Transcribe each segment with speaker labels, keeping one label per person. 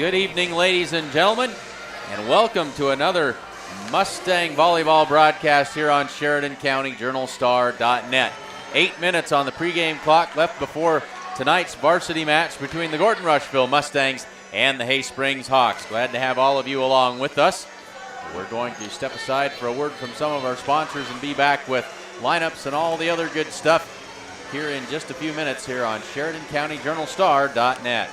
Speaker 1: Good evening, ladies and gentlemen, and welcome to another Mustang volleyball broadcast here on Sheridan County Journal-Star.net. 8 minutes on the pregame clock left before tonight's varsity match between the Gordon-Rushville Mustangs and the Hay Springs Hawks. Glad to have all of you along with us. We're going to step aside for a word from some of our sponsors and be back with lineups and all the other good stuff here in just a few minutes here on Sheridan County Journal-Star.net.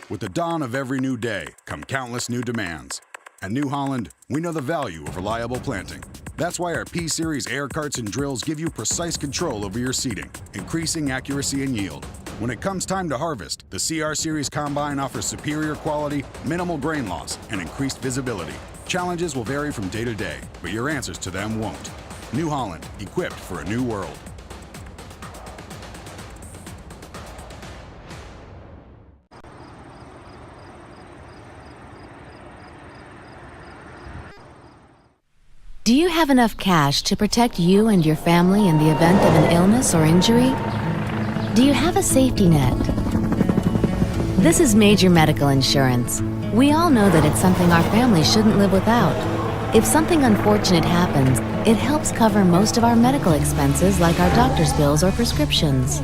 Speaker 2: With the dawn of every new day come countless new demands. At New Holland, we know the value of reliable planting. That's why our P-Series air carts and drills give you precise control over your seeding, increasing accuracy and yield. When it comes time to harvest, the CR-Series Combine offers superior quality, minimal grain loss, and increased visibility. Challenges will vary from day to day, but your answers to them won't. New Holland, equipped for a new world.
Speaker 3: Do you have enough cash to protect you and your family in the event of an illness or injury? Do you have a safety net? This is major medical insurance. We all know that it's something our family shouldn't live without. If something unfortunate happens, it helps cover most of our medical expenses like our doctor's bills or prescriptions.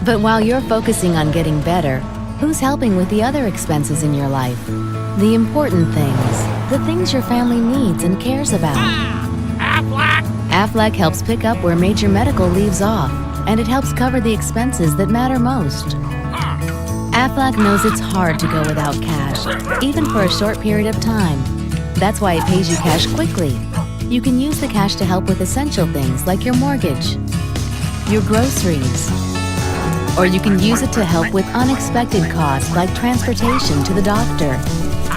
Speaker 3: But while you're focusing on getting better, who's helping with the other expenses in your life? The important things. The things your family needs and cares about.
Speaker 4: Aflac!
Speaker 3: Aflac helps pick up where major medical leaves off, and it helps cover the expenses that matter most. Aflac knows it's hard to go without cash, even for a short period of time. That's why it pays you cash quickly. You can use the cash to help with essential things like your mortgage, your groceries, or you can use it to help with unexpected costs like transportation to the doctor,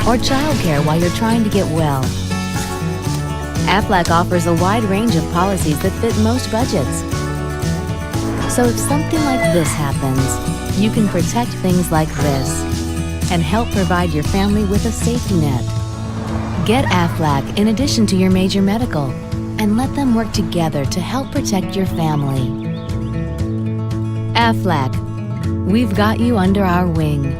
Speaker 3: or childcare while you're trying to get well. Aflac offers a wide range of policies that fit most budgets. So if something like this happens, you can protect things like this and help provide your family with a safety net. Get Aflac in addition to your major medical and let them work together to help protect your family. Aflac, we've got you under our wing.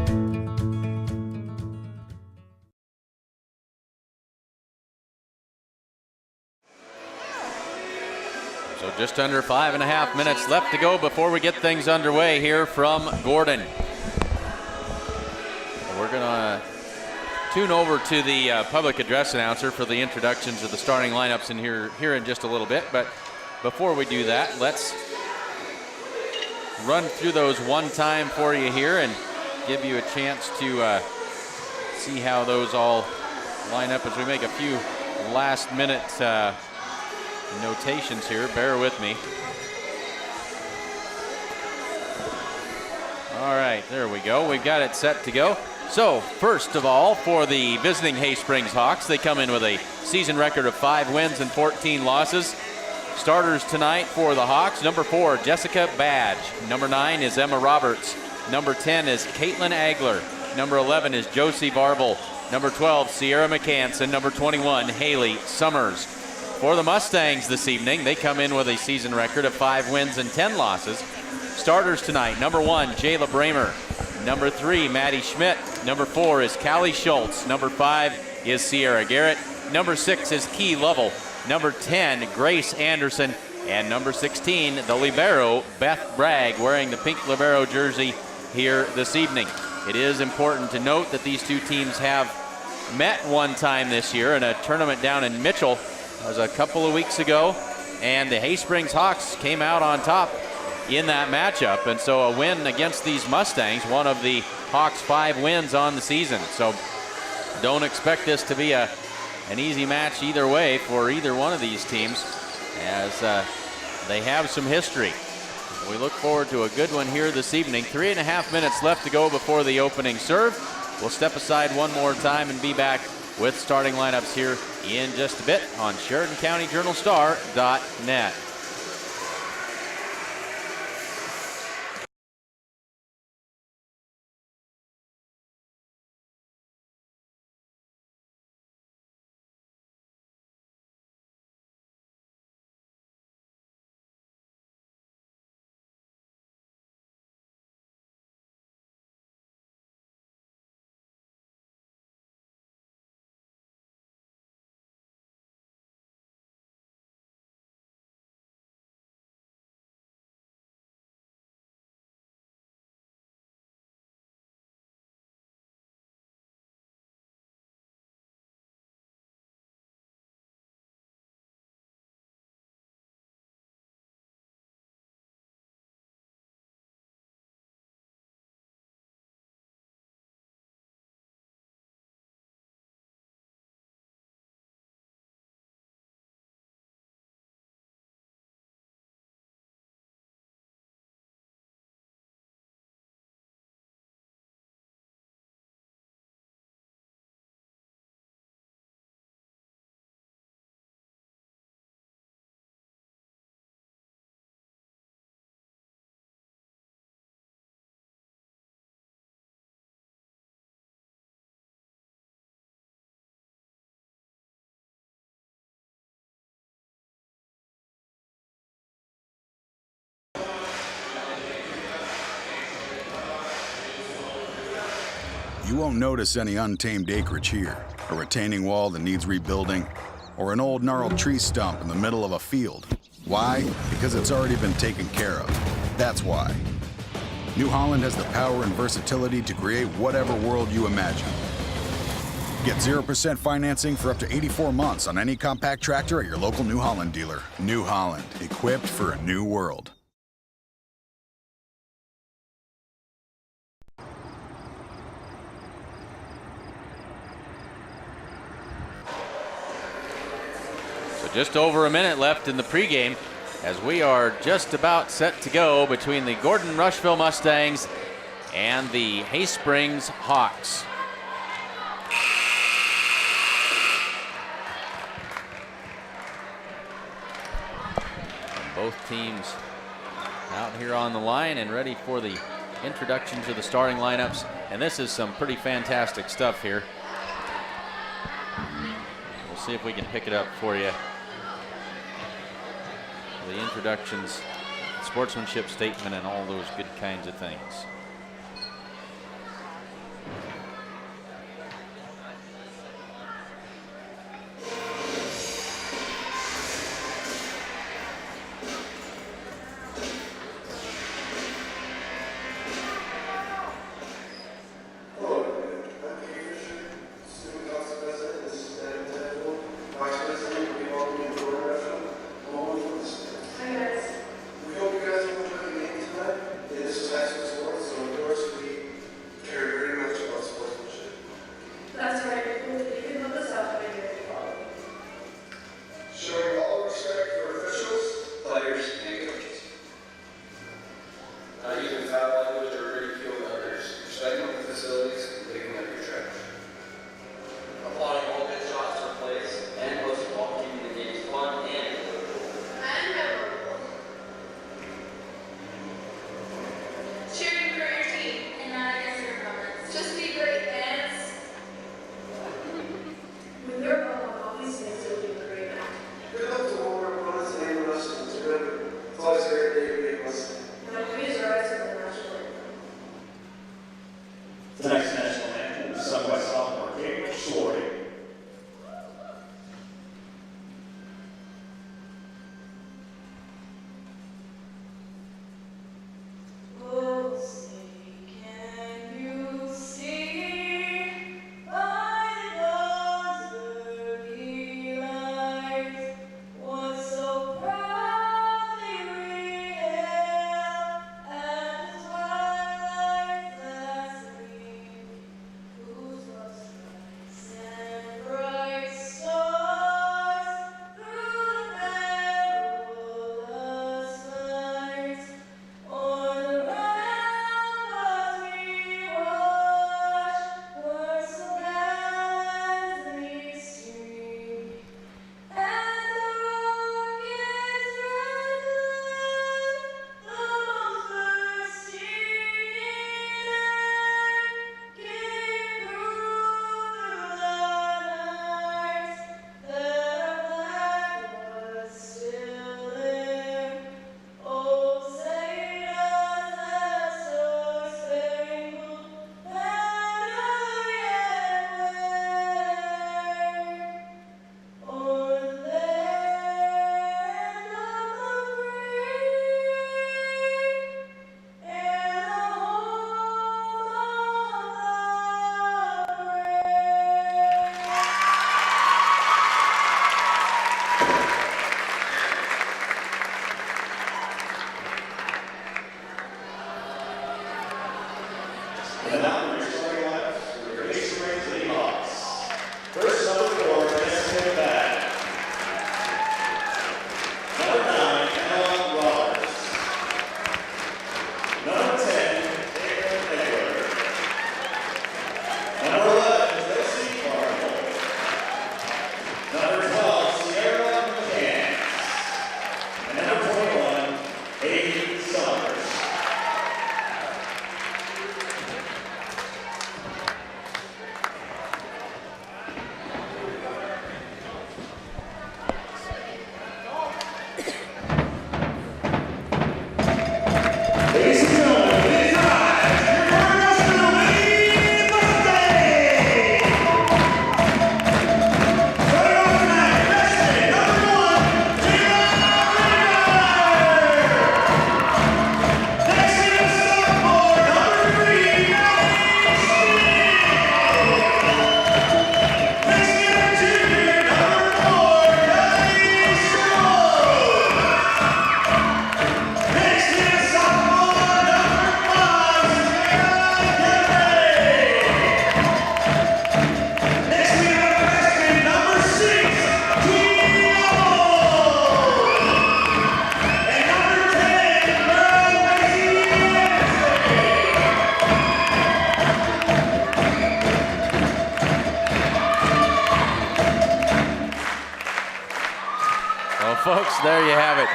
Speaker 1: So just under 5.5 minutes left to go before we get things underway here from Gordon. We're going to tune over to the public address announcer for the introductions of the starting lineups in here in just a little bit. But before we do that, let's run through those one time for you here and give you a chance to see how those all line up as we make a few last minute notations here. Bear with me. All right, there we go. We've got it set to go. So first of all, for the visiting Hay Springs Hawks, they come in with a season record of 5 wins and 14 losses. Starters tonight for the Hawks: number 4, Jessica Badge. Number 9 is Emma Roberts. Number 10 is Caitlin Agler. Number 11 is Josie Varble. Number 12, Sierra McCants. And number 21, Haley Summers. For the Mustangs this evening, they come in with a season record of 5 wins and 10 losses. Starters tonight: number 1, Jayla Bramer. Number 3, Maddie Schmidt. Number 4 is Callie Schultz. Number 5 is Sierra Garrett. Number 6 is Key Lovell. Number 10, Grace Anderson. And number 16, the libero, Beth Bragg, wearing the pink libero jersey here this evening. It is important to note that these two teams have met one time this year in a tournament down in Mitchell. It was a couple of weeks ago, and the Hay Springs Hawks came out on top in that matchup. And so a win against these Mustangs, one of the Hawks' 5 wins on the season. So don't expect this to be an easy match either way for either one of these teams, as they have some history. We look forward to a good one here this evening. 3.5 minutes left to go before the opening serve. We'll step aside one more time and be back with starting lineups here in just a bit on Sheridan County Journal-Star.net.
Speaker 2: You won't notice any untamed acreage here, a retaining wall that needs rebuilding, or an old gnarled tree stump in the middle of a field. Why? Because it's already been taken care of. That's why. New Holland has the power and versatility to create whatever world you imagine. Get 0% financing for up to 84 months on any compact tractor at your local New Holland dealer. New Holland, equipped for a new world.
Speaker 1: So just over a minute left in the pregame as we are just about set to go between the Gordon-Rushville Mustangs and the Hay Springs Hawks. Both teams out here on the line and ready for the introduction to the starting lineups. And this is some pretty fantastic stuff here. We'll see if we can pick it up for you. The introductions, sportsmanship statement, and all those good kinds of things. folks, there you have it.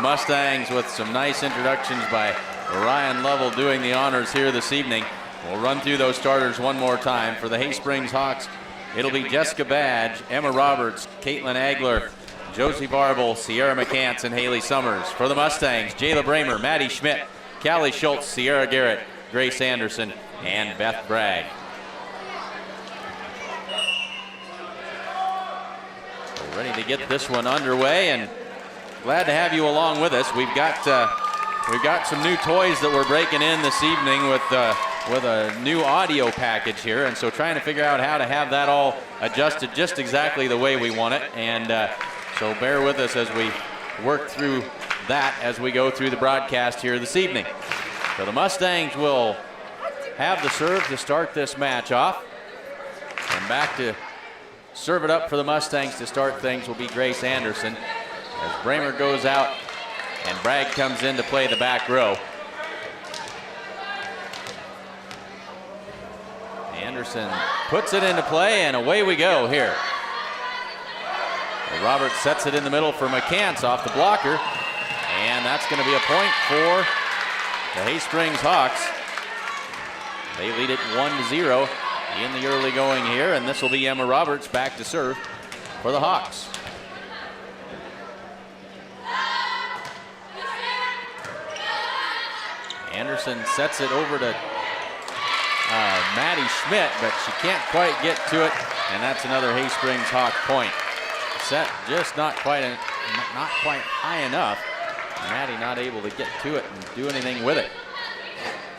Speaker 1: Mustangs with some nice introductions by Ryan Lovell doing the honors here this evening. We'll run through those starters one more time. For the Hay Springs Hawks, it'll be Jessica Badge, Emma Roberts, Caitlin Agler, Josie Barble, Sierra McCants, and Haley Summers. For the Mustangs, Jayla Bramer, Maddie Schmidt, Callie Schultz, Sierra Garrett, Grace Anderson, and Beth Bragg. We're ready to get this one underway, and glad to have you along with us. We've got some new toys that we're breaking in this evening with a new audio package here, and so trying to figure out how to have that all adjusted just exactly the way we want it. And so bear with us as we work through that as we go through the broadcast here this evening. So the Mustangs will have the serve to start this match off, and back to serve it up for the Mustangs to start things will be Grace Anderson, as Bramer goes out and Bragg comes in to play the back row. Anderson puts it into play, and away we go here. Roberts sets it in the middle for McCants off the blocker, and that's going to be a point for the Hay Springs Hawks. They lead it 1-0 in the early going here, and this will be Emma Roberts back to serve for the Hawks. Anderson sets it over to Maddie Schmidt, but she can't quite get to it, and that's another Hay Springs Hawk point. Set just not quite high enough. Maddie not able to get to it and do anything with it.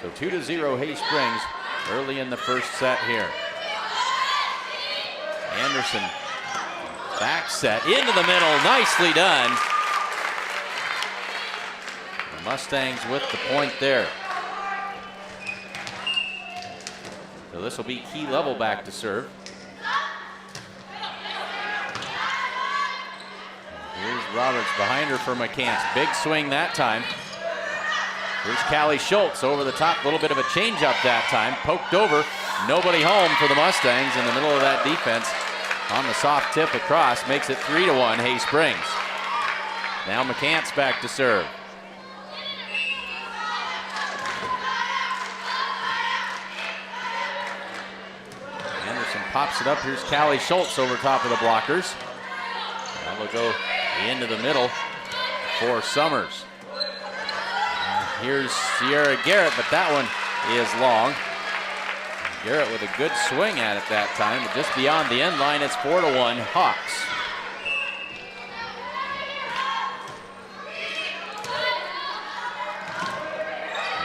Speaker 1: So 2-0 Hay Springs early in the first set here. Anderson back set into the middle, nicely done. The Mustangs with the point there. So this will be Key Level back to serve. Here's Roberts behind her for McCants. Big swing that time. Here's Callie Schultz over the top. A little bit of a changeup that time. Poked over. Nobody home for the Mustangs in the middle of that defense. On the soft tip across. Makes it 3-1 Hay Springs. Now McCants back to serve. Anderson pops it up. Here's Callie Schultz over top of the blockers. That will go into the middle for Summers. Here's Sierra Garrett, but that one is long. Garrett with a good swing at it that time, but just beyond the end line, it's 4-1 Hawks.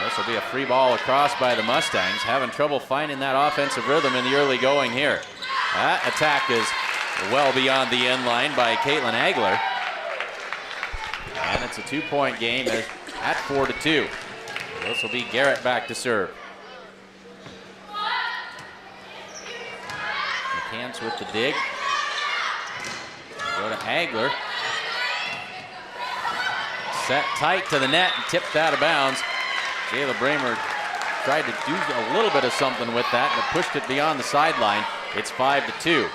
Speaker 1: This will be a free ball across by the Mustangs, having trouble finding that offensive rhythm in the early going here. That attack is well beyond the end line by Caitlin Agler. And it's a 2-point game at 4-2. This will be Garrett back to serve. McCants with the dig. Go to Agler. Set tight to the net and tipped out of bounds. Jayla Bramer tried to do a little bit of something with that, but pushed it beyond the sideline. It's 5-2.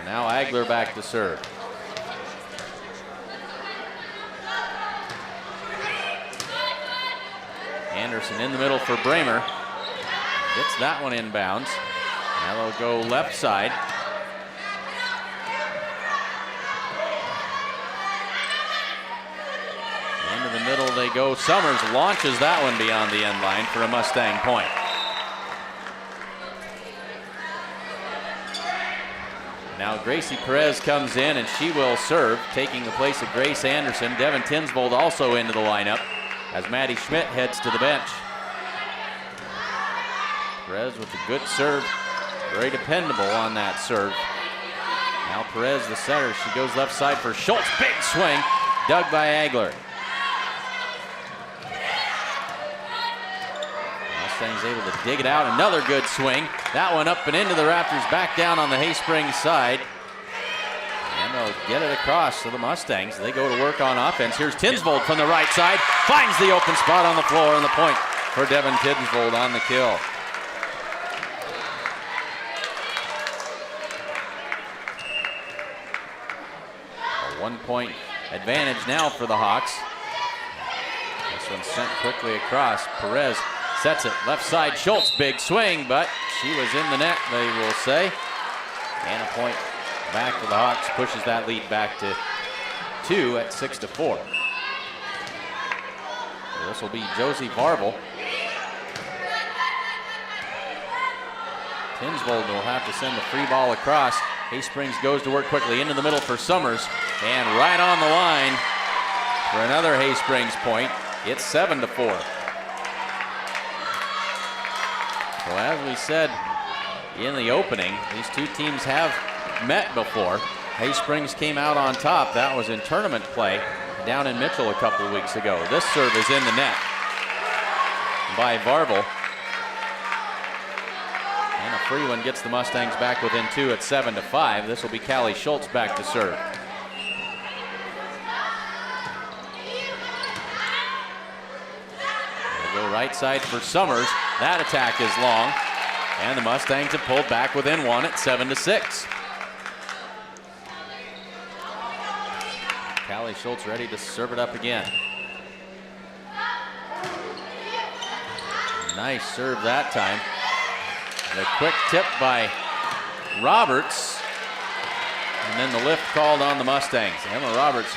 Speaker 1: Now Agler back to serve. Anderson in the middle for Bramer. Gets that one inbounds. Now they'll go left side. Into the middle they go. Summers launches that one beyond the end line for a Mustang point. Now Gracie Perez comes in and she will serve, taking the place of Grace Anderson. Devin Tinsvold also into the lineup as Maddie Schmidt heads to the bench. Perez with a good serve, very dependable on that serve. Now Perez, the setter, she goes left side for Schultz. Big swing, dug by Agler. Mustangs able to dig it out. Another good swing. That one up and into the rafters, back down on the Hay Springs side. And they'll get it across to the Mustangs. They go to work on offense. Here's Tinsvold from the right side. Finds the open spot on the floor, and the point for Devin Tinsvold on the kill. 1-point advantage now for the Hawks. This one sent quickly across. Perez sets it left side. Schultz, big swing, but she was in the net, they will say. And a point back for the Hawks, pushes that lead back to 2 at 6-4. So this will be Josie Varvel. Tinsvold will have to send the free ball across. Haysprings goes to work quickly into the middle for Summers, and right on the line for another Haysprings point. It's 7-4. So as we said in the opening, these two teams have met before. Haysprings came out on top. That was in tournament play down in Mitchell a couple of weeks ago. This serve is in the net by Varvel. And a free one gets the Mustangs back within 2 at 7-5. This will be Callie Schultz back to serve. They'll go right side for Summers. That attack is long, and the Mustangs have pulled back within 1 at 7-6. Callie Schultz ready to serve it up again. Nice serve that time. The quick tip by Roberts, and then the lift called on the Mustangs. Emma Roberts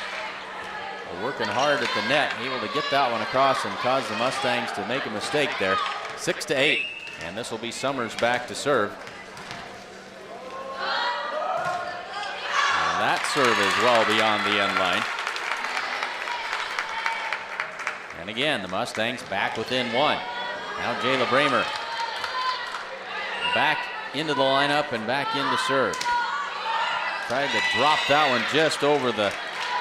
Speaker 1: working hard at the net, able to get that one across and cause the Mustangs to make a mistake there. 6-8, and this will be Summers back to serve. And that serve is well beyond the end line. And again, the Mustangs back within 1. Now Jayla Bramer back into the lineup and back into serve. Tried to drop that one just over the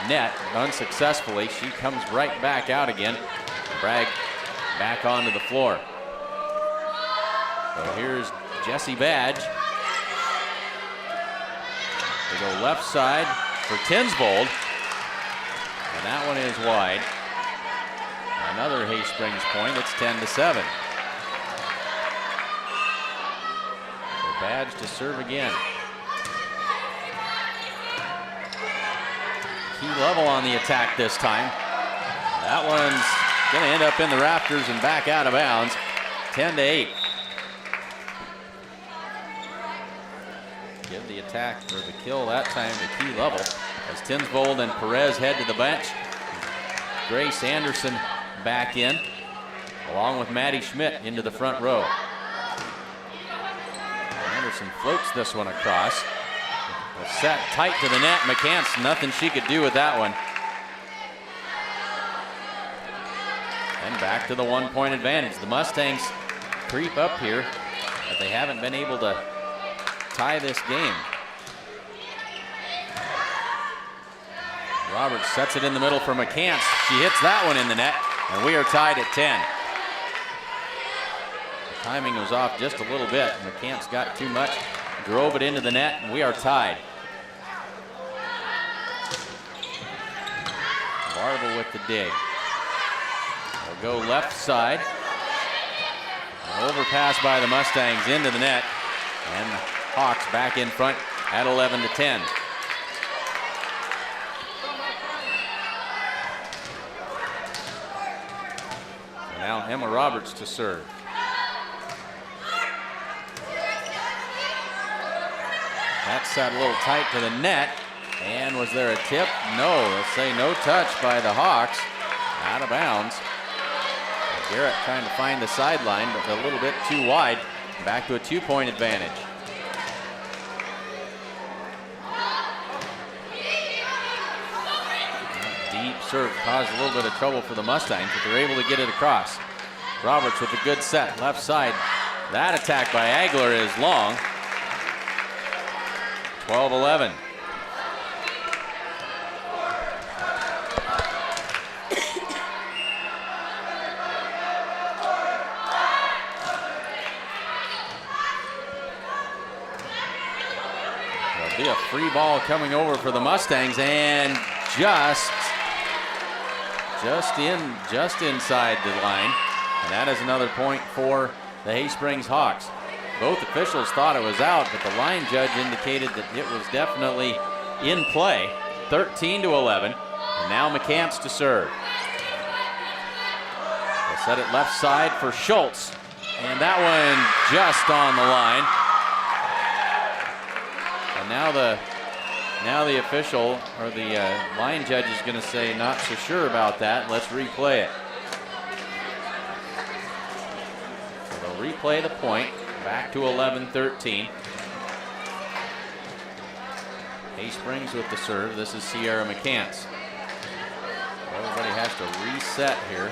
Speaker 1: net unsuccessfully. She comes right back out again. Bragg back onto the floor. So here's Jessie Badge. They go left side for Tinsvold, and that one is wide. Another Haysprings point. It's 10-7. Badge to serve again. Key level on the attack this time. That one's going to end up in the rafters and back out of bounds. 10-8. Give the attack or the kill that time to Key level as Tinsvold and Perez head to the bench. Grace Anderson back in, along with Maddie Schmidt into the front row. Anderson floats this one across. Set tight to the net. McCants, nothing she could do with that one. And back to the 1-point advantage. The Mustangs creep up here, but they haven't been able to tie this game. Roberts sets it in the middle for McCants. She hits that one in the net, and we are tied at 10. Timing was off just a little bit. McCants got too much, drove it into the net, and we are tied. Varvel with the dig. They'll go left side. An overpass by the Mustangs into the net, and the Hawks back in front at 11-10. So now Emma Roberts to serve. That set a little tight to the net. And was there a tip? No. Let's say no touch by the Hawks. Out of bounds. Garrett trying to find the sideline, but a little bit too wide. Back to a 2-point advantage. Deep serve caused a little bit of trouble for the Mustangs, but they're able to get it across. Roberts with a good set, left side. That attack by Agler is long. 12-11. There'll be a free ball coming over for the Mustangs, and just inside the line. And that is another point for the Haysprings Hawks. Both officials thought it was out, but the line judge indicated that it was definitely in play. 13-11. And now McCants to serve. They'll set it left side for Schultz. And that one just on the line. And now the official, or the line judge, is going to say not so sure about that. Let's replay it. So they'll replay the point. Back to 11-13. Haysprings with the serve. This is Sierra McCants. Everybody has to reset here.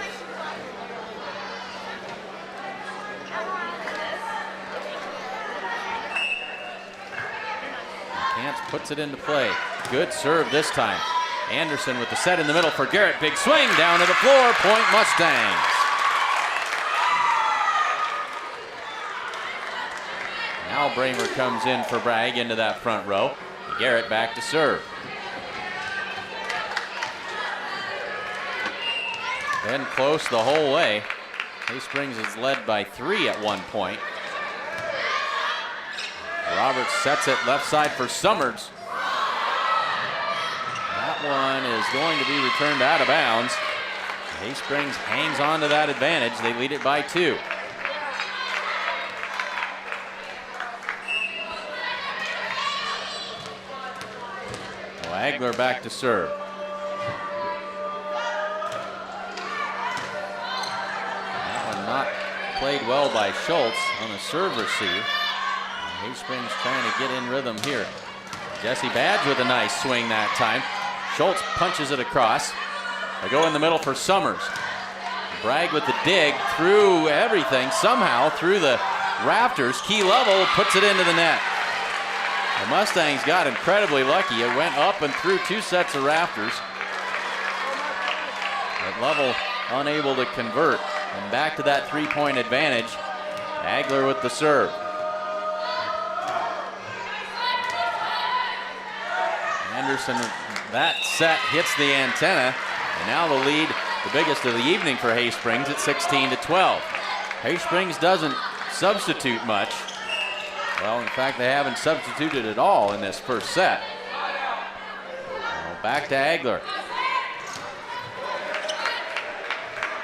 Speaker 1: McCants puts it into play. Good serve this time. Anderson with the set in the middle for Garrett. Big swing down to the floor. Point Mustangs. Now Bramer comes in for Bragg into that front row. Garrett back to serve. Been close the whole way. Haysprings is led by 3 at one point. Roberts sets it left side for Summers. That one is going to be returned out of bounds. Haysprings hangs on to that advantage. They lead it by 2. Agler back to serve. That one not played well by Schultz on the serve receive. Haysprings trying to get in rhythm here. Jesse Badge with a nice swing that time. Schultz punches it across. They go in the middle for Summers. Bragg with the dig through everything, somehow through the rafters. Key level, puts it into the net. The Mustangs got incredibly lucky. It went up and through 2 sets of rafters. But Level unable to convert. And back to that 3-point advantage. Agler with the serve. Anderson, that set hits the antenna. And now the lead, the biggest of the evening for Haysprings at 16-12. Haysprings doesn't substitute much. Well, in fact, they haven't substituted at all in this first set. Well, back to Agler.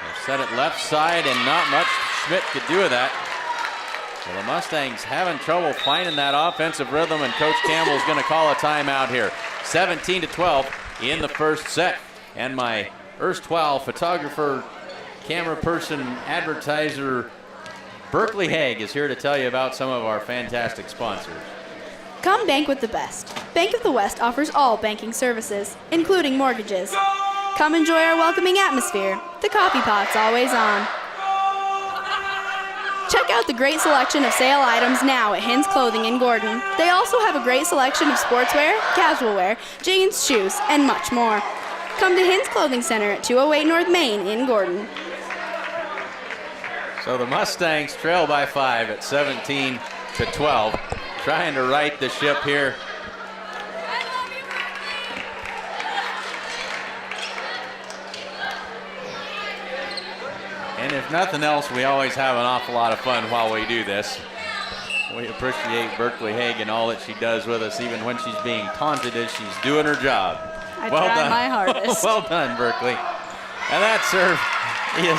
Speaker 1: They'll set it left side, and not much Schmidt could do with that. So the Mustangs having trouble finding that offensive rhythm, and Coach Campbell is going to call a timeout here. 17-12 in the first set. And my erstwhile photographer, camera person, advertiser, Berkeley Haig is here to tell you about some of our fantastic sponsors.
Speaker 5: Come bank with the best. Bank of the West offers all banking services, including mortgages. Come enjoy our welcoming atmosphere. The coffee pot's always on. Check out the great selection of sale items now at Hins Clothing in Gordon. They also have a great selection of sportswear, casual wear, jeans, shoes, and much more. Come to Hins Clothing Center at 208 North Main in Gordon.
Speaker 1: So the Mustangs trail by 5 at 17-12, trying to right the ship here. And if nothing else, we always have an awful lot of fun while we do this. We appreciate Berkeley Haig and all that she does with us, even when she's being taunted as she's doing her job.
Speaker 5: I try my hardest.
Speaker 1: Well done, Berkeley. And that serve is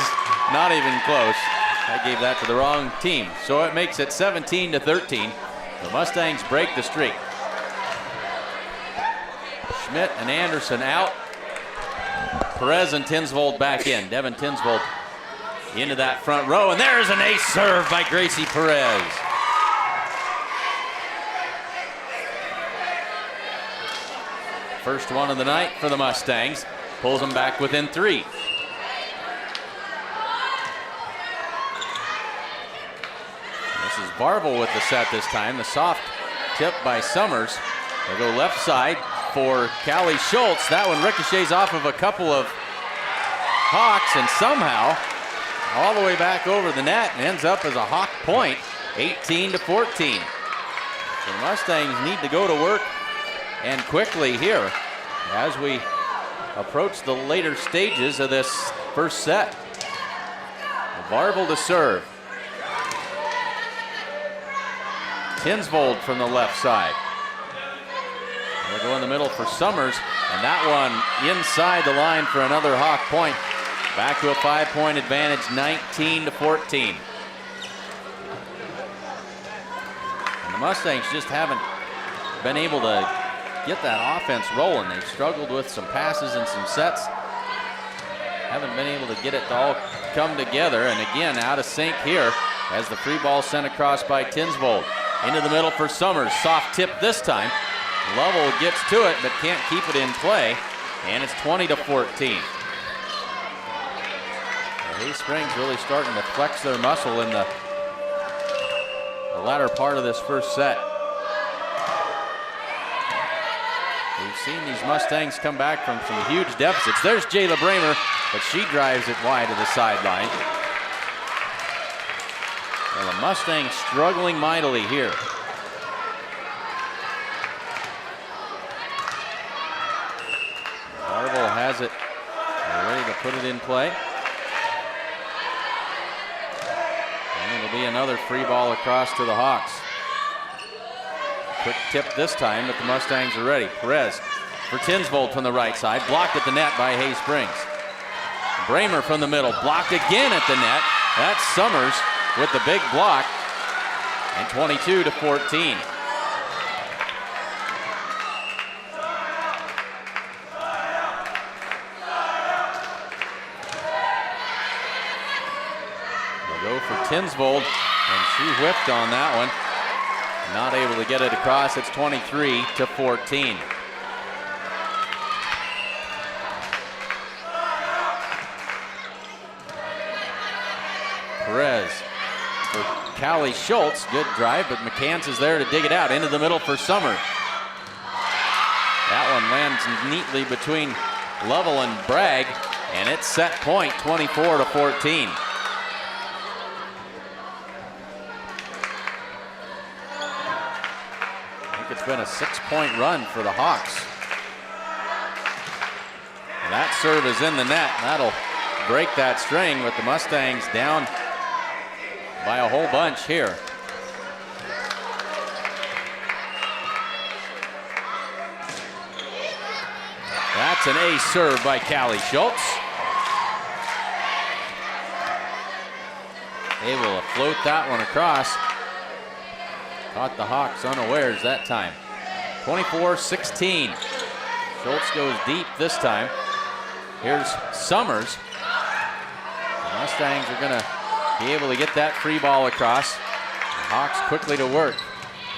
Speaker 1: not even close. I gave that to the wrong team. So it makes it 17-13. The Mustangs break the streak. Schmidt and Anderson out. Perez and Tinsvold back in. Devin Tinsvold into that front row. And there's an ace serve by Gracie Perez. First one of the night for the Mustangs. Pulls them back within 3. This is Barble with the set this time. The soft tip by Summers. They'll go left side for Callie Schultz. That one ricochets off of a couple of Hawks and somehow all the way back over the net and ends up as a Hawk point, 18-14. So the Mustangs need to go to work and quickly here as we approach the later stages of this first set. Barble to serve. Tinsvold from the left side. They'll go in the middle for Summers, and that one inside the line for another Hawk point. Back to a 5-point advantage, 19-14. And the Mustangs just haven't been able to get that offense rolling. They've struggled with some passes and some sets. Haven't been able to get it to all come together. And again, out of sync here as the free ball sent across by Tinsvold. Into the middle for Summers. Soft tip this time. Lovell gets to it but can't keep it in play. And it's 20-14. Hay Springs really starting to flex their muscle in the latter part of this first set. We've seen these Mustangs come back from some huge deficits. There's Jayla Bramer, but she drives it wide to the sideline. Well, the Mustangs struggling mightily here. Marvel has it. They're ready to put it in play. And it'll be another free ball across to the Hawks. Quick tip this time, but the Mustangs are ready. Perez for Tinsvold from the right side. Blocked at the net by Hay Springs. Bramer from the middle. Blocked again at the net. That's Summers with the big block. And 22-14. They'll go for Tinsvold, and she whiffed on that one. Not able to get it across. It's 23-14. Perez for Callie Schultz. Good drive, but McCants is there to dig it out. Into the middle for Summer. That one lands neatly between Lovell and Bragg, and it's set point, 24-14. It's been a 6-point run for the Hawks. And that serve is in the net. That'll break that string, with the Mustangs down by a whole bunch here. That's an ace serve by Callie Schultz. Able to float that one across. Caught the Hawks unawares that time. 24-16. Schultz goes deep this time. Here's Summers. The Mustangs are going to be able to get that free ball across. The Hawks quickly to work.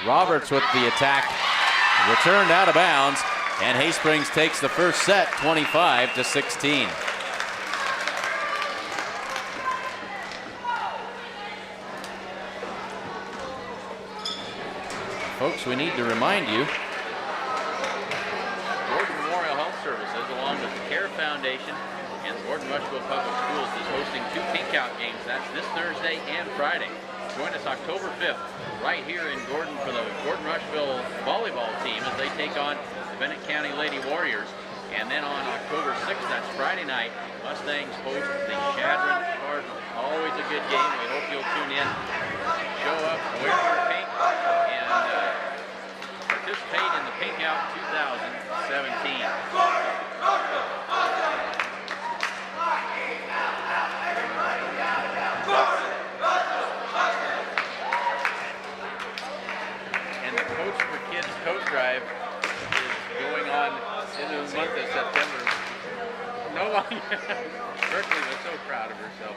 Speaker 1: Roberts with the attack. Returned out of bounds, and Hay Springs takes the first set, 25-16. Folks, we need to remind you, Gordon Memorial Health Services, along with the CARE Foundation and the Gordon-Rushville Public Schools, is hosting 2 pink-out games. That's this Thursday and Friday. Join us October 5th right here in Gordon for the Gordon-Rushville volleyball team as they take on the Bennett County Lady Warriors. And then on October 6th, that's Friday night, Mustangs host the Sheridan Cardinals. Always a good game. We hope you'll tune in. Show up, wear your pink, and participate in the Pink Out 2017. And the Coach for Kids Coat Drive is going on in the month of September. No longer. Berkeley was so proud of herself.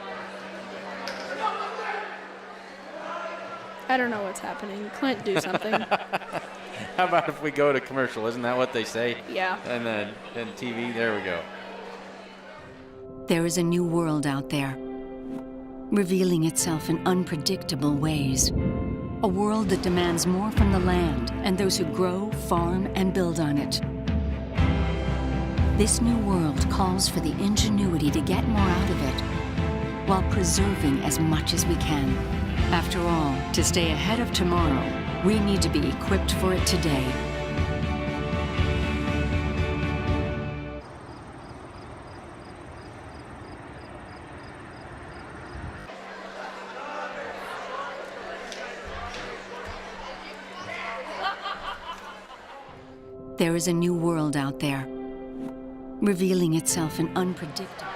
Speaker 5: I don't know what's happening. Clint, do something.
Speaker 1: How about if we go to commercial? Isn't that what they say?
Speaker 5: Yeah.
Speaker 1: And then TV, there we go.
Speaker 6: There is a new world out there, revealing itself in unpredictable ways. A world that demands more from the land and those who grow, farm, and build on it. This new world calls for the ingenuity to get more out of it, while preserving as much as we can. After all, to stay ahead of tomorrow, we need to be equipped for it today. There is a new world out there, revealing itself in unpredictable.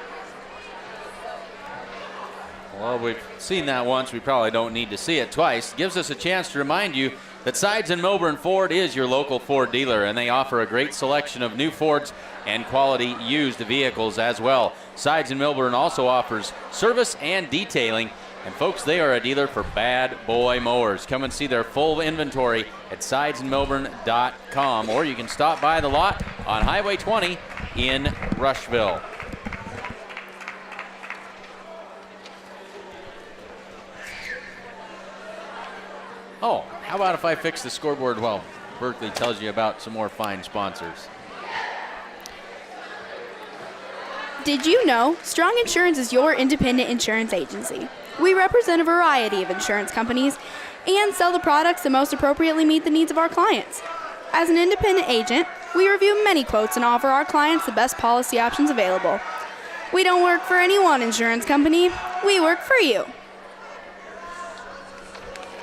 Speaker 1: Well, we've seen that once. We probably don't need to see it twice. Gives us a chance to remind you that Sides in Milburn Ford is your local Ford dealer, and they offer a great selection of new Fords and quality used vehicles as well. Sides in Milburn also offers service and detailing. And folks, they are a dealer for bad boy mowers. Come and see their full inventory at sidesinmilburn.com, or you can stop by the lot on Highway 20 in Rushville. Oh, how about if I fix the scoreboard while Berkeley tells you about some more fine sponsors?
Speaker 5: Did you know Strong Insurance is your independent insurance agency? We represent a variety of insurance companies and sell the products that most appropriately meet the needs of our clients. As an independent agent, we review many quotes and offer our clients the best policy options available. We don't work for any one insurance company. We work for you.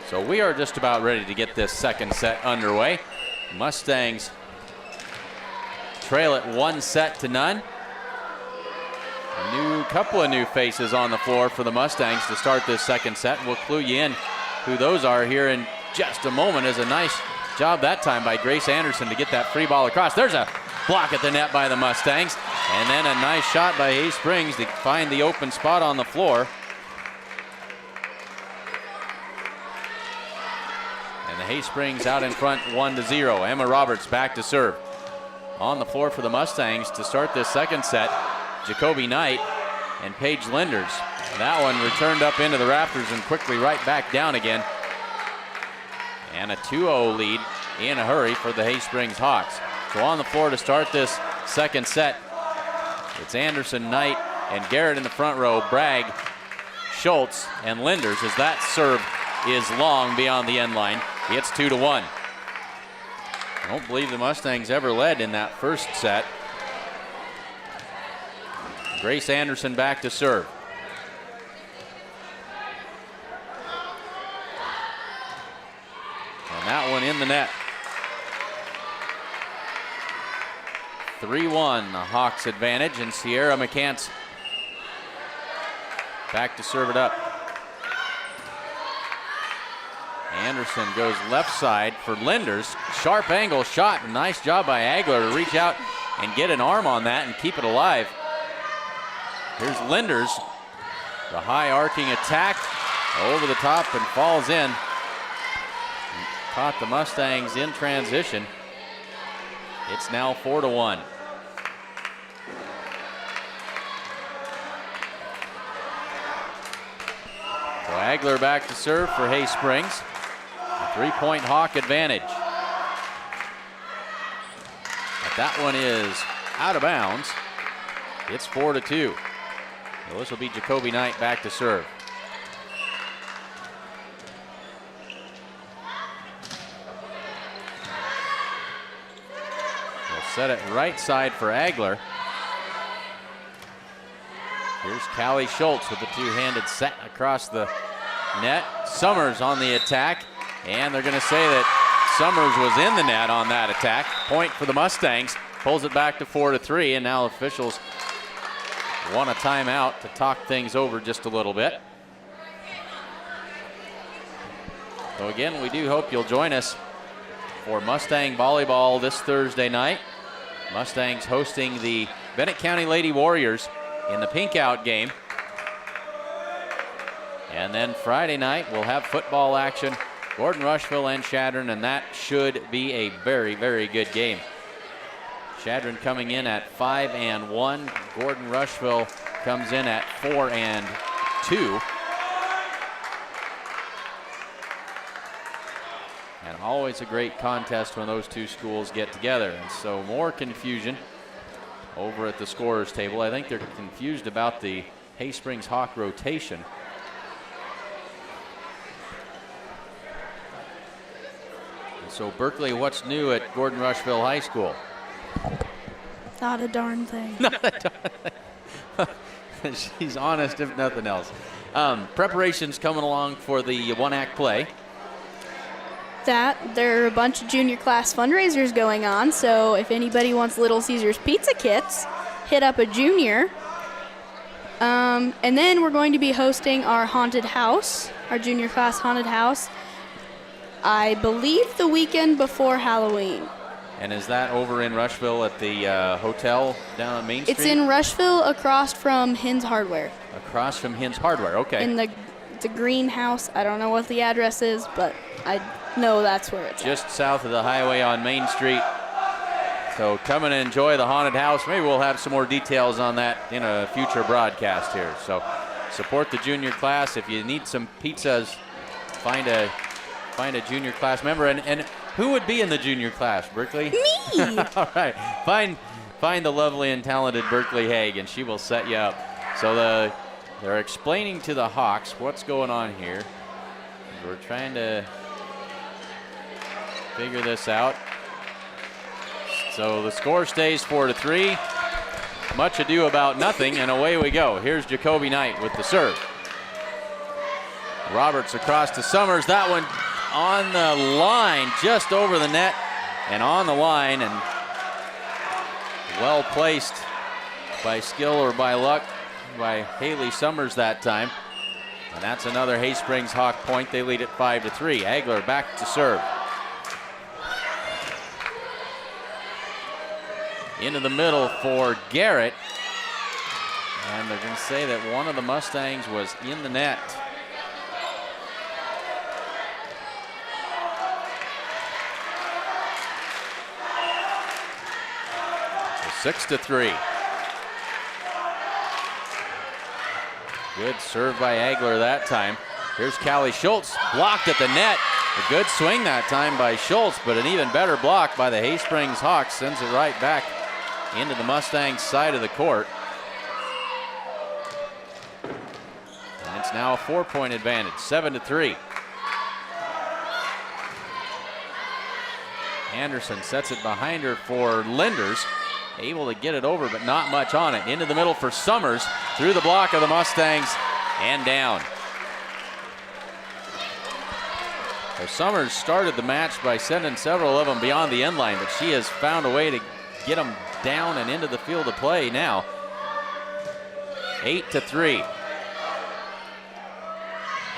Speaker 1: So we are just about ready to get this second set underway. Mustangs trail it 1-0. A couple of new faces on the floor for the Mustangs to start this second set. We'll clue you in who those are here in just a moment. As a nice job that time by Grace Anderson to get that free ball across. There's a block at the net by the Mustangs. And then a nice shot by Hay Springs to find the open spot on the floor. And the Hay Springs out in front 1-0. Emma Roberts back to serve. On the floor for the Mustangs to start this second set, Jacoby Knight and Paige Linders. That one returned up into the rafters and quickly right back down again. And a 2-0 lead in a hurry for the Hay Springs Hawks. So on the floor to start this second set, it's Anderson, Knight, and Garrett in the front row. Bragg, Schultz, and Linders as that serve is long beyond the end line. It's 2-1. I don't believe the Mustangs ever led in that first set. Grace Anderson back to serve. And that one in the net. 3-1, the Hawks advantage, and Sierra McCants back to serve it up. Anderson goes left side for Linders. Sharp angle shot. Nice job by Agler to reach out and get an arm on that and keep it alive. Here's Linders. The high arcing attack over the top and falls in. Caught the Mustangs in transition. It's now 4-1. So Agler back to serve for Hay Springs. A 3-point Hawk advantage. But that one is out of bounds. It's 4-2. So this will be Jacoby Knight back to serve. We'll set it right side for Agler. Here's Callie Schultz with the two-handed set across the net. Summers on the attack, and they're going to say that Summers was in the net on that attack. Point for the Mustangs. Pulls it back to 4-3, and now officials want a timeout to talk things over just a little bit. So again, we do hope you'll join us for Mustang volleyball this Thursday night. Mustangs hosting the Bennett County Lady Warriors in the pink out game. And then Friday night we'll have football action, Gordon-Rushville and Sheridan, and that should be a very, very good game. Sheridan coming in at 5-1. Gordon-Rushville comes in at 4-2. And always a great contest when those two schools get together. And so more confusion over at the scorer's table. I think they're confused about the Hay Springs Hawk rotation. And so Berkeley, what's new at Gordon-Rushville High School?
Speaker 5: Not a darn thing.
Speaker 1: Not a darn thing. She's honest if nothing else. Preparations coming along for the one-act play.
Speaker 5: that, there are a bunch of junior class fundraisers going on, so if anybody wants Little Caesars pizza kits, hit up a junior. And then we're going to be hosting our haunted house, our junior class haunted house, I believe the weekend before Halloween.
Speaker 1: And is that over in Rushville at the hotel down on Main Street?
Speaker 5: It's in Rushville across from Hins Hardware.
Speaker 1: Across from Hins Hardware, okay.
Speaker 5: In the greenhouse. I don't know what the address is, but I know that's where it's
Speaker 1: just south of the highway on Main Street. So come and enjoy the haunted house. Maybe we'll have some more details on that in a future broadcast here. So support the junior class. If you need some pizzas, find a junior class member. And who would be in the junior class, Berkeley?
Speaker 5: Me!
Speaker 1: All right. Find the lovely and talented Berkeley Haig, and she will set you up. So they're explaining to the Hawks what's going on here. We're trying to figure this out. So the score stays 4-3. Much ado about nothing, and away we go. Here's Jacoby Knight with the serve. Roberts across to Summers. That one on the line, just over the net and on the line, and well placed by skill or by luck by Haley Summers that time. And that's another Hay Springs Hawk point. They lead it 5-3. Agler back to serve. Into the middle for Garrett. And they're going to say that one of the Mustangs was in the net. So 6-3. Good serve by Agler that time. Here's Callie Schultz, blocked at the net. A good swing that time by Schultz, but an even better block by the Hay Springs Hawks. Sends it right back into the Mustangs side of the court. And it's now a 4-point advantage, 7-3. Anderson sets it behind her for Linders. Able to get it over, but not much on it. Into the middle for Summers, through the block of the Mustangs and down. So Summers started the match by sending several of them beyond the end line, but she has found a way to get them down and into the field of play now. 8-3.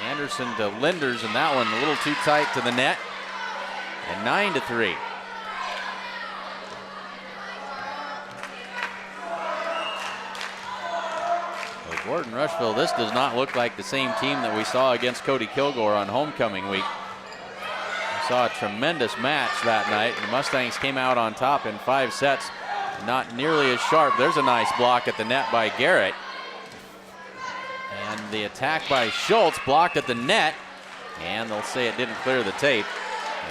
Speaker 1: Anderson to Linders, and that one a little too tight to the net. And 9-3. Well, Gordon-Rushville, this does not look like the same team that we saw against Cody Kilgore on homecoming week. We saw a tremendous match that night. The Mustangs came out on top in 5 sets. Not nearly as sharp. There's a nice block at the net by Garrett. And the attack by Schultz, blocked at the net. And they'll say it didn't clear the tape.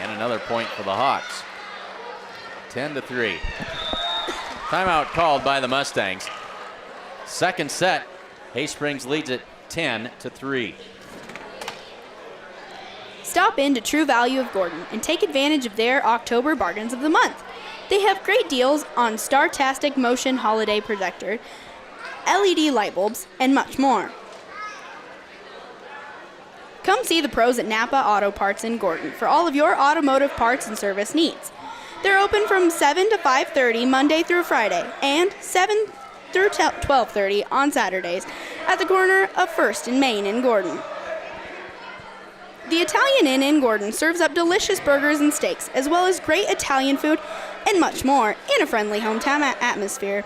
Speaker 1: And another point for the Hawks. 10-3. Timeout called by the Mustangs. Second set, Hay Springs leads it 10-3.
Speaker 5: Stop in to True Value of Gordon and take advantage of their October bargains of the month. They have great deals on Startastic Motion Holiday Projector, LED light bulbs, and much more. Come see the pros at Napa Auto Parts in Gordon for all of your automotive parts and service needs. They're open from 7 to 5:30 Monday through Friday and 7 through 12:30 on Saturdays at the corner of 1st and Main in Gordon. The Italian Inn in Gordon serves up delicious burgers and steaks, as well as great Italian food and much more in a friendly hometown atmosphere.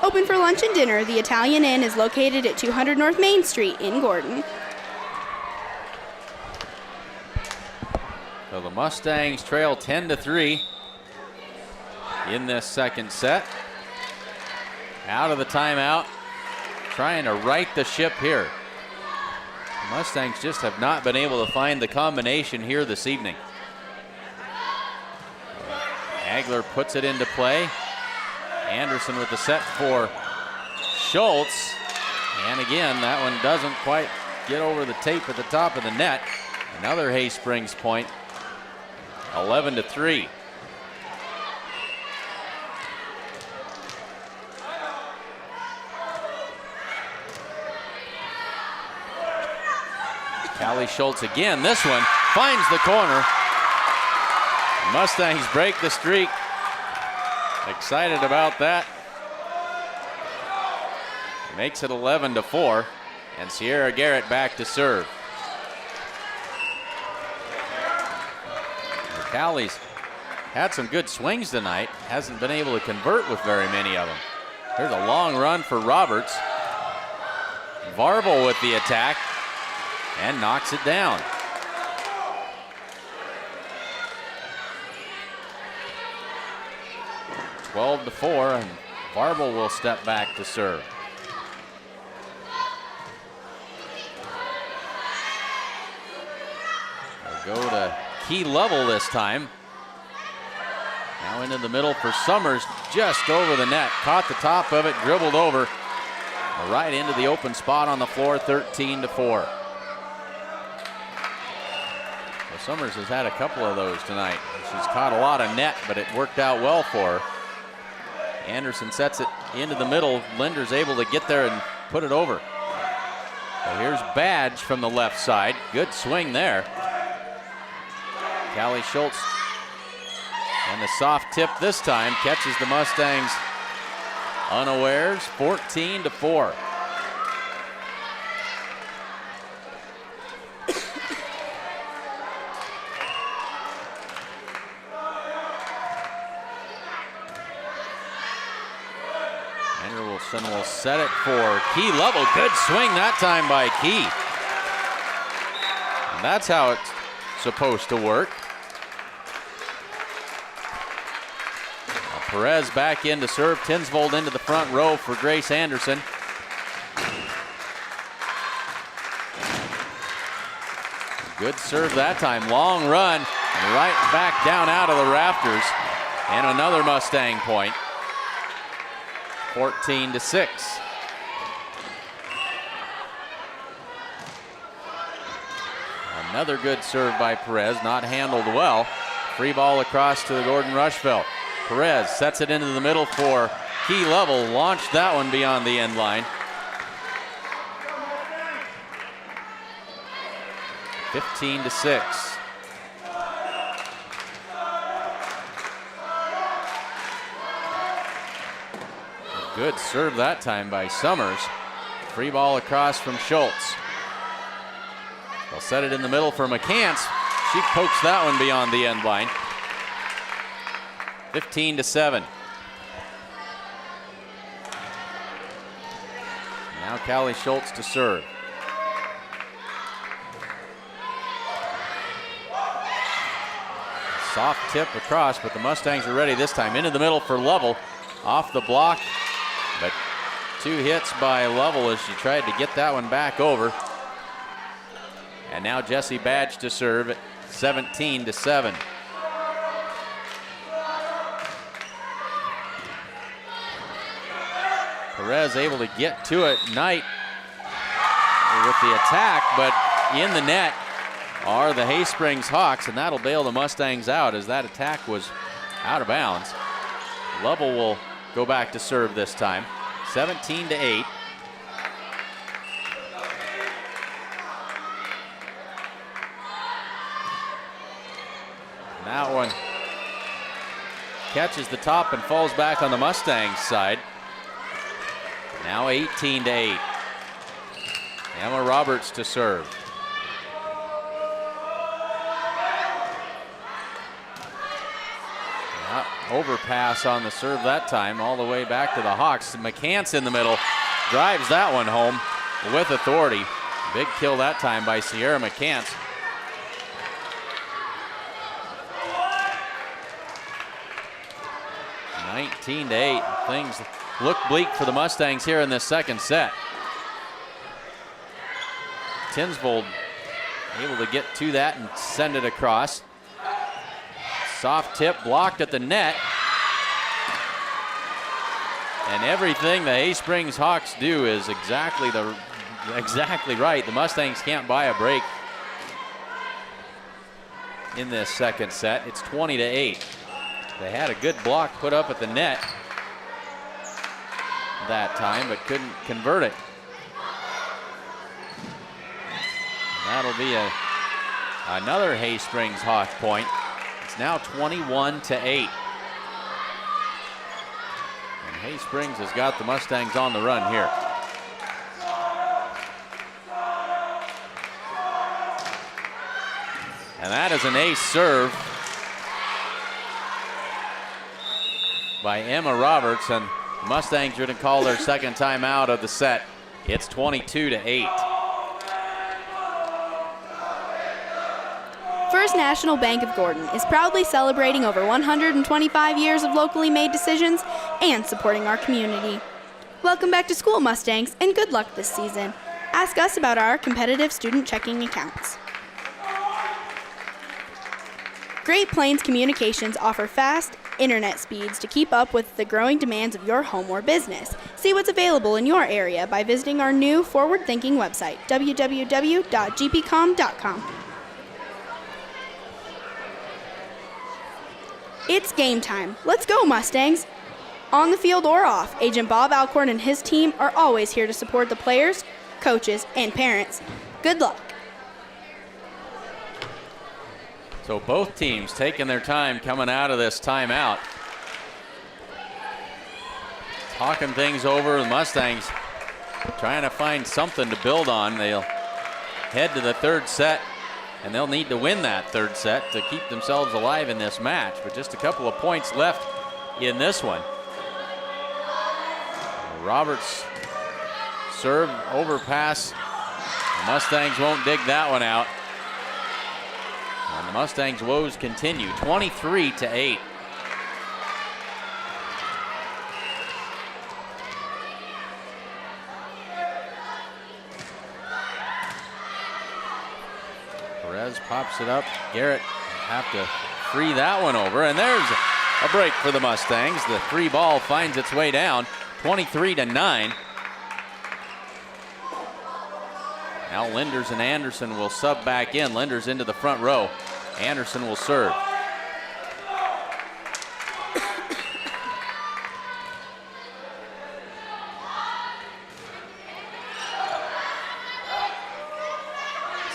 Speaker 5: Open for lunch and dinner, the Italian Inn is located at 200 North Main Street in Gordon.
Speaker 1: So the Mustangs trail 10-3 in this second set. Out of the timeout, trying to right the ship here. The Mustangs just have not been able to find the combination here this evening. Agler puts it into play. Anderson with the set for Schultz. And again, that one doesn't quite get over the tape at the top of the net. Another Hay Springs point, 11-3. Callie Schultz again. This one finds the corner. Mustangs break the streak. Excited about that. Makes it 11-4, and Sierra Garrett back to serve. Callie's had some good swings tonight. Hasn't been able to convert with very many of them. There's a long run for Roberts. Varvel with the attack and knocks it down. (12-4), and Varvel will step back to serve. They'll go to Key Level this time. Now into the middle for Summers, just over the net. Caught the top of it, dribbled over. Right into the open spot on the floor, 13-4. Well, Summers has had a couple of those tonight. She's caught a lot of net, but it worked out well for her. Anderson sets it into the middle. Linder's able to get there and put it over. So here's Badge from the left side. Good swing there. Callie Schultz, and the soft tip this time catches the Mustangs unawares, 14-4. Anderson will set it for Key Level. Good swing that time by Key. And that's how it's supposed to work. Perez back in to serve. Tinsvold into the front row for Grace Anderson. Good serve that time. Long run, and right back down out of the rafters. And another Mustang point. 14-6. Another good serve by Perez, not handled well. Free ball across to the Gordon-Rushville. Perez sets it into the middle for Key Level. Launched that one beyond the end line. 15-6. Good serve that time by Summers. Free ball across from Schultz. They'll set it in the middle for McCants. She pokes that one beyond the end line. 15-7. Now Callie Schultz to serve. Soft tip across, but the Mustangs are ready this time. Into the middle for Lovell. Off the block, but two hits by Lovell as she tried to get that one back over. And now Jessie Badge to serve at 17-7. Perez able to get to it. Knight with the attack, but in the net are the Hay Springs Hawks, and that'll bail the Mustangs out as that attack was out of bounds. Lovell will go back to serve this time. 17-8. That one catches the top and falls back on the Mustangs side. Now 18-8. Emma Roberts to serve. Overpass on the serve that time, all the way back to the Hawks. McCants in the middle, drives that one home with authority. Big kill that time by Sierra McCants. (19-8). Things look bleak for the Mustangs here in this second set. Tinsvold able to get to that and send it across. Soft tip blocked at the net. And everything the Hay Springs Hawks do is exactly right. The Mustangs can't buy a break in this second set. It's 20-8. They had a good block put up at the net that time, but couldn't convert it. And that'll be another Hay Springs Hawk point. It's now 21-8. And Hay Springs has got the Mustangs on the run here. And that is an ace serve by Emma Roberts, and the Mustangs are going to call their second timeout of the set. It's 22-8.
Speaker 5: First National Bank of Gordon is proudly celebrating over 125 years of locally made decisions and supporting our community. Welcome back to school, Mustangs, and good luck this season. Ask us about our competitive student checking accounts. Great Plains Communications offer fast internet speeds to keep up with the growing demands of your home or business. See what's available in your area by visiting our new forward-thinking website, www.gpcom.com. It's game time. Let's go, Mustangs! On the field or off, Agent Bob Alcorn and his team are always here to support the players, coaches, and parents. Good luck.
Speaker 1: So both teams taking their time coming out of this timeout. Talking things over. The Mustangs trying to find something to build on. They'll head to the third set, and they'll need to win that third set to keep themselves alive in this match. But just a couple of points left in this one. Roberts serve overpass. The Mustangs won't dig that one out. And the Mustangs' woes continue, 23-8. Perez pops it up. Garrett have to free that one over, and there's a break for the Mustangs. The free ball finds its way down, 23-9. Now Linders and Anderson will sub back in. Linders into the front row. Anderson will serve.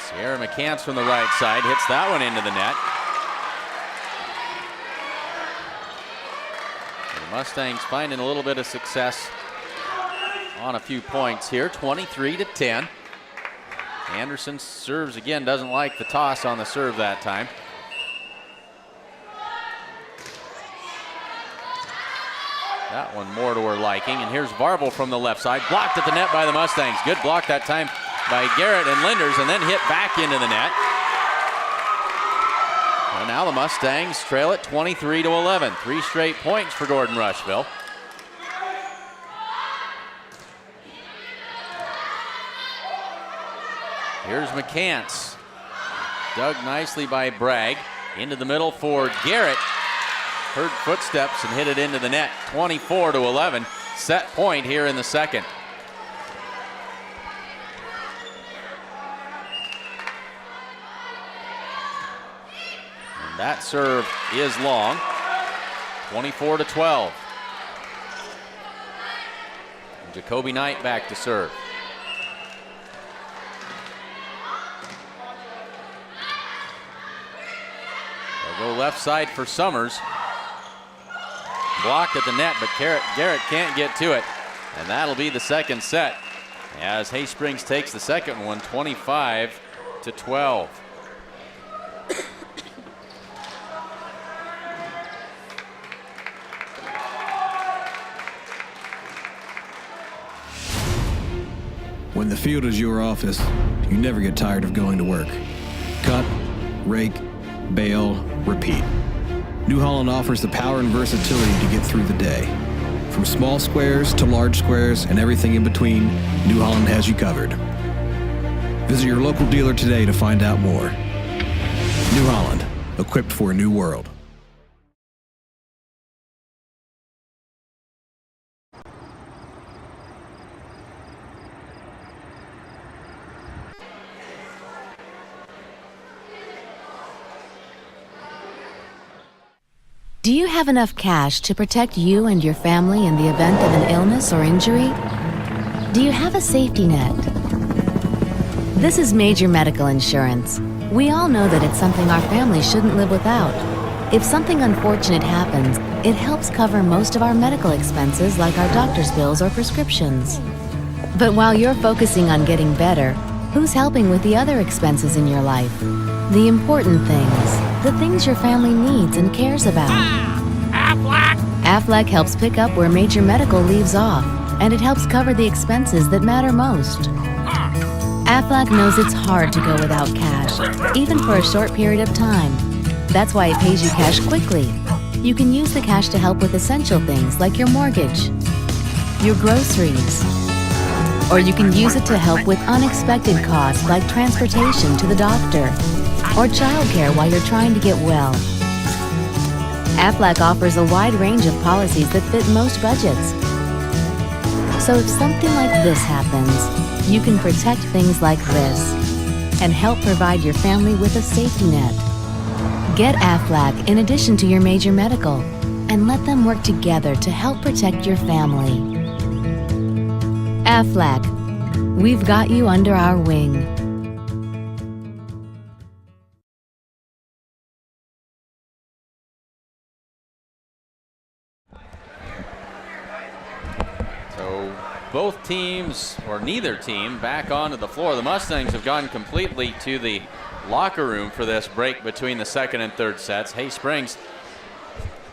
Speaker 1: Sierra McCants from the right side hits that one into the net. And the Mustangs finding a little bit of success on a few points here, 23-10. Anderson serves again, doesn't like the toss on the serve that time. That one more to her liking. And here's Varble from the left side, blocked at the net by the Mustangs. Good block that time by Garrett and Linders, and then hit back into the net. And now the Mustangs trail it 23-11. 3 straight points for Gordon-Rushville. Here's McCants. Dug nicely by Bragg. Into the middle for Garrett. Heard footsteps and hit it into the net. 24-11. Set point here in the second. And that serve is long. 24-12. And Jacoby Knight back to serve. Go left side for Summers. Blocked at the net, but Garrett can't get to it. And that'll be the second set as Hay Springs takes the second one, 25-12.
Speaker 7: When the field is your office, you never get tired of going to work. Cut, rake, bale, repeat. New Holland offers the power and versatility to get through the day. From small squares to large squares and everything in between, New Holland has you covered. Visit your local dealer today to find out more. New Holland, equipped for a new world.
Speaker 3: Do you have enough cash to protect you and your family in the event of an illness or injury? Do you have a safety net? This is Major Medical Insurance. We all know that it's something our family shouldn't live without. If something unfortunate happens, it helps cover most of our medical expenses like our doctor's bills or prescriptions. But while you're focusing on getting better, who's helping with the other expenses in your life? The important things, the things your family needs and cares about.
Speaker 4: Aflac!
Speaker 3: Aflac helps pick up where major medical leaves off, and it helps cover the expenses that matter most. Aflac knows it's hard to go without cash, even for a short period of time. That's why it pays you cash quickly. You can use the cash to help with essential things like your mortgage, your groceries, or you can use it to help with unexpected costs like transportation to the doctor or childcare while you're trying to get well. Aflac offers a wide range of policies that fit most budgets. So if something like this happens, you can protect things like this and help provide your family with a safety net. Get Aflac in addition to your major medical and let them work together to help protect your family. Aflac, we've got you under our wing.
Speaker 1: So both teams, or neither team, back onto the floor. The Mustangs have gone completely to the locker room for this break between the second and third sets. Hay Springs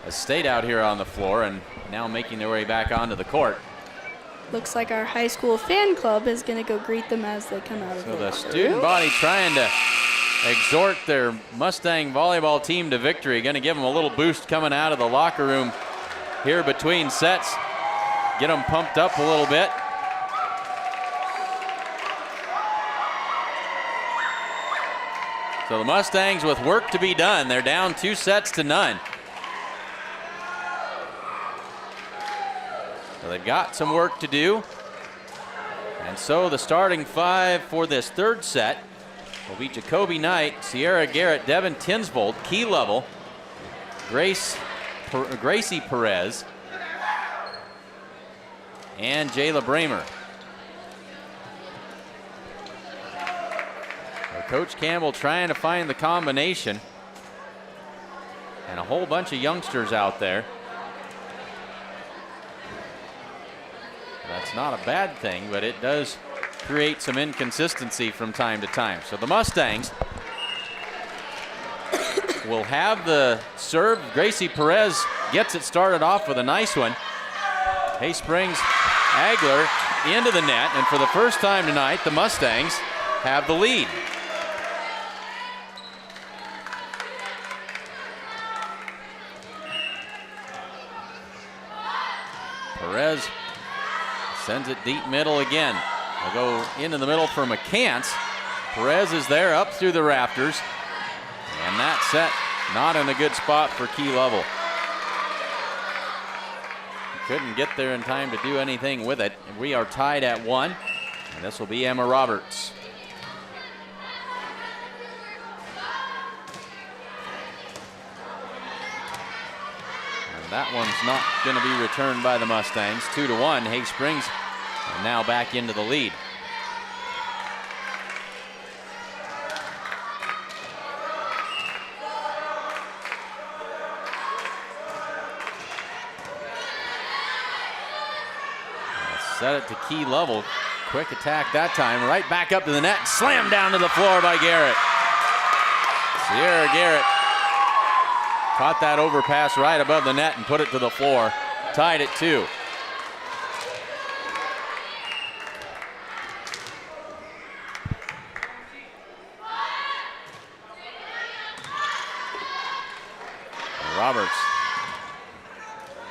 Speaker 1: has stayed out here on the floor and now making their way back onto the court.
Speaker 5: Looks like our high school fan club is going to go greet them as they come out of
Speaker 1: So
Speaker 5: the
Speaker 1: the student body trying to exhort their Mustang volleyball team to victory. Going to give them a little boost coming out of the locker room here between sets. Get them pumped up a little bit. So the Mustangs with work to be done. They're down 2-0. So they've got some work to do. And so the starting five for this third set will be Jacoby Knight, Sierra Garrett, Devin Tinsvold, Key Level, Gracie Perez, and Jayla Bramer. Coach Campbell trying to find the combination, and a whole bunch of youngsters out there. That's not a bad thing, but it does create some inconsistency from time to time. So the Mustangs will have the serve. Gracie Perez gets it started off with a nice one. Hay Springs Agler into the net, and for the first time tonight, the Mustangs have the lead. Perez sends it deep middle again. They'll go into the middle for McCants. Perez is there up through the rafters. And that set not in a good spot for Key Level. Couldn't get there in time to do anything with it. We are tied at 1. And this will be Emma Roberts. That one's not going to be returned by the Mustangs. 2-1. Hay Springs are now back into the lead. Set it to Key Level. Quick attack that time. Right back up to the net. Slammed down to the floor by Garrett. Sierra Garrett caught that overpass right above the net and put it to the floor. Tied at 2. Roberts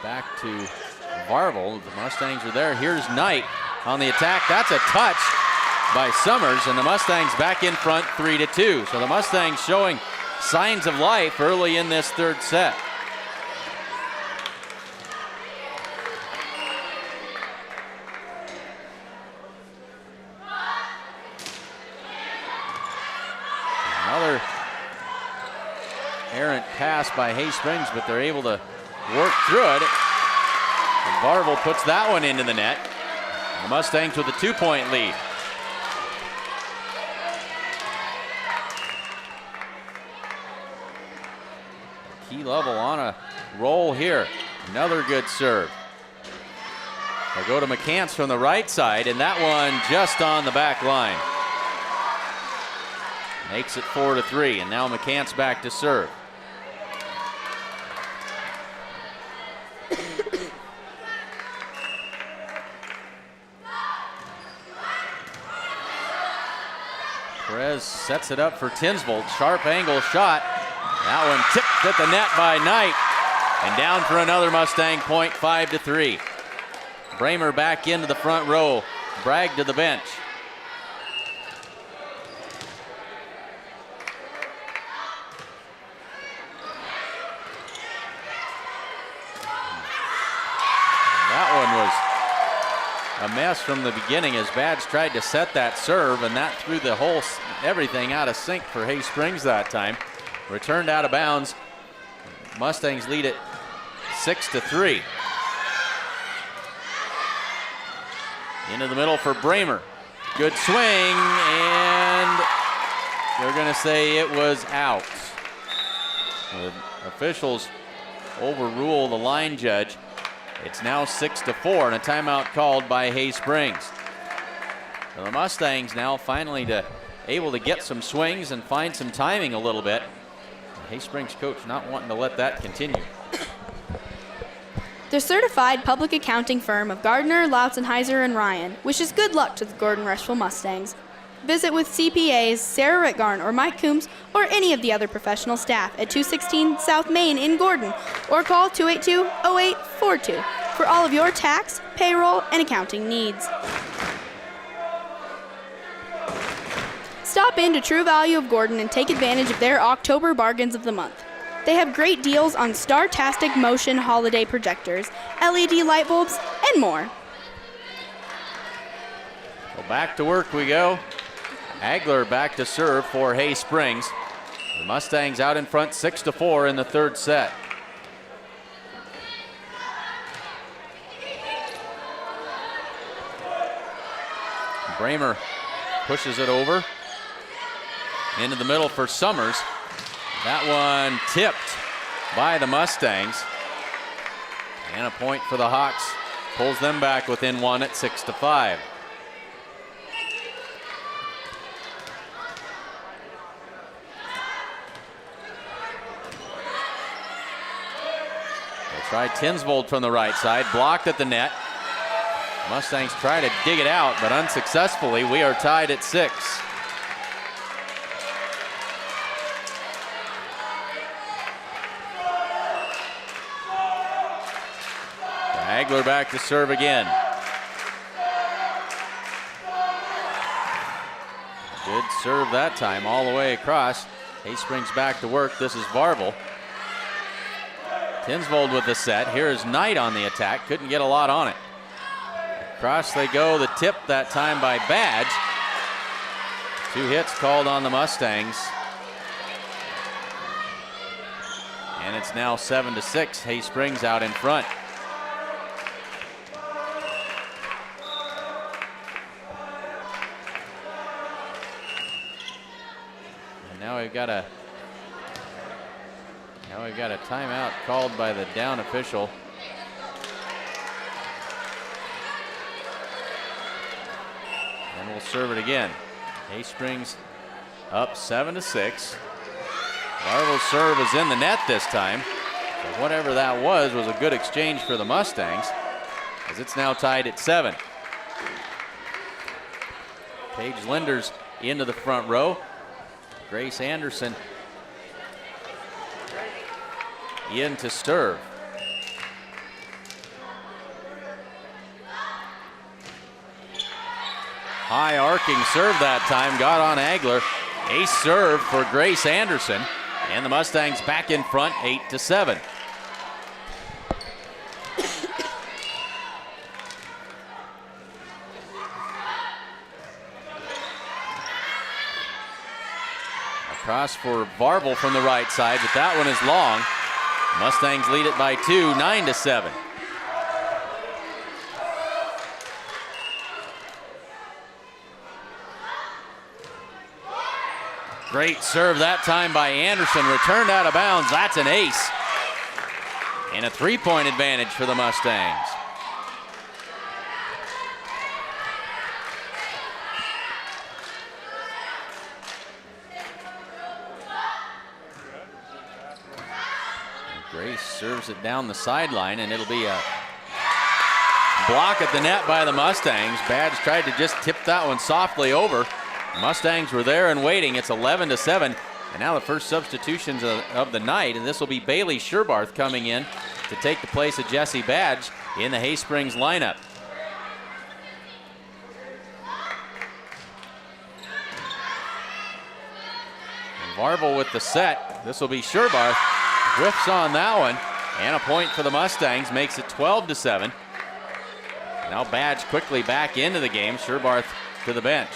Speaker 1: back to Varvel. The Mustangs are there. Here's Knight on the attack. That's a touch by Summers, and the Mustangs back in front 3-2. So the Mustangs showing signs of life early in this third set. Another errant pass by Hay Springs, but they're able to work through it. And Varvel puts that one into the net. The Mustangs with a 2-point lead. Key T-Level on a roll here. Another good serve. They'll go to McCants from the right side, and that one just on the back line. Makes it 4-3, and now McCants back to serve. Perez sets it up for Tinsvold. Sharp angle shot. That one tipped at the net by Knight. And down for another Mustang point, 5-3. Bramer back into the front row. Bragg to the bench. That one was a mess from the beginning as Badge tried to set that serve, and that threw the whole everything out of sync for Hay Springs that time. Returned out of bounds. Mustangs lead it 6-3. Into the middle for Bramer. Good swing, and they're going to say it was out. The officials overrule the line judge. It's now 6-4, and a timeout called by Hay Springs. So the Mustangs now finally able to get some swings and find some timing a little bit. Hay Springs coach not wanting to let that continue.
Speaker 5: The certified public accounting firm of Gardner, Lautzenheiser, and Ryan wishes good luck to the Gordon-Rushville Mustangs. Visit with CPAs Sarah Ritgarn or Mike Coombs or any of the other professional staff at 216 South Main in Gordon, or call 282-0842 for all of your tax, payroll, and accounting needs. Stop into True Value of Gordon and take advantage of their October bargains of the month. They have great deals on Startastic Motion holiday projectors, LED light bulbs, and more.
Speaker 1: Well, back to work we go. Agler back to serve for Hay Springs. The Mustangs out in front 6-4 in the third set. Bramer pushes it over. Into the middle for Summers. That one tipped by the Mustangs. And a point for the Hawks. Pulls them back within one at 6-5. They'll try Tinsvold from the right side. Blocked at the net. Mustangs try to dig it out, but unsuccessfully. We are tied at 6. Agler back to serve again. Good serve that time, all the way across. Hay Springs back to work. This is Varvel. Tinsvold with the set. Here is Knight on the attack. Couldn't get a lot on it. Across they go. The tip that time by Badge. 2 hits called on the Mustangs. And it's now 7-6. Hay Springs out in front. Now we've got a timeout called by the down official. And we'll serve it again. Hay Springs up 7-6. Varvel's serve is in the net this time. So whatever that was a good exchange for the Mustangs, as it's now tied at 7. Paige Linders into the front row. Grace Anderson in to serve. High arcing serve that time, got on Agler. Ace serve for Grace Anderson, and the Mustangs back in front 8-7. Cross for Varvel from the right side, but that one is long. Mustangs lead it by 2, 9-7. Great serve that time by Anderson, returned out of bounds. That's an ace. And a 3-point advantage for the Mustangs. Grace serves it down the sideline, and it'll be a block at the net by the Mustangs. Badge tried to just tip that one softly over. The Mustangs were there and waiting. It's 11-7. And now the first substitutions of the night, and this will be Bailey Sherbarth coming in to take the place of Jesse Badge in the Haysprings lineup. And Varvel with the set. This will be Sherbarth. Whiffs on that one, and a point for the Mustangs, makes it 12-7. Now Badge quickly back into the game. Sherbarth to the bench.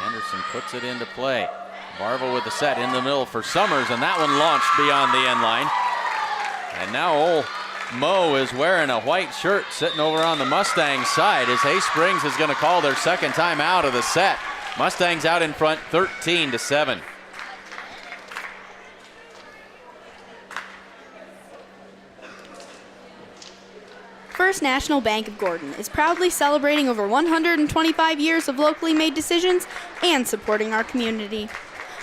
Speaker 1: Anderson puts it into play. Varvel with the set in the middle for Summers, and that one launched beyond the end line. And now old Mo is wearing a white shirt sitting over on the Mustangs side as Haysprings is going to call their second time out of the set. Mustangs out in front 13-7.
Speaker 5: First National Bank of Gordon is proudly celebrating over 125 years of locally made decisions and supporting our community.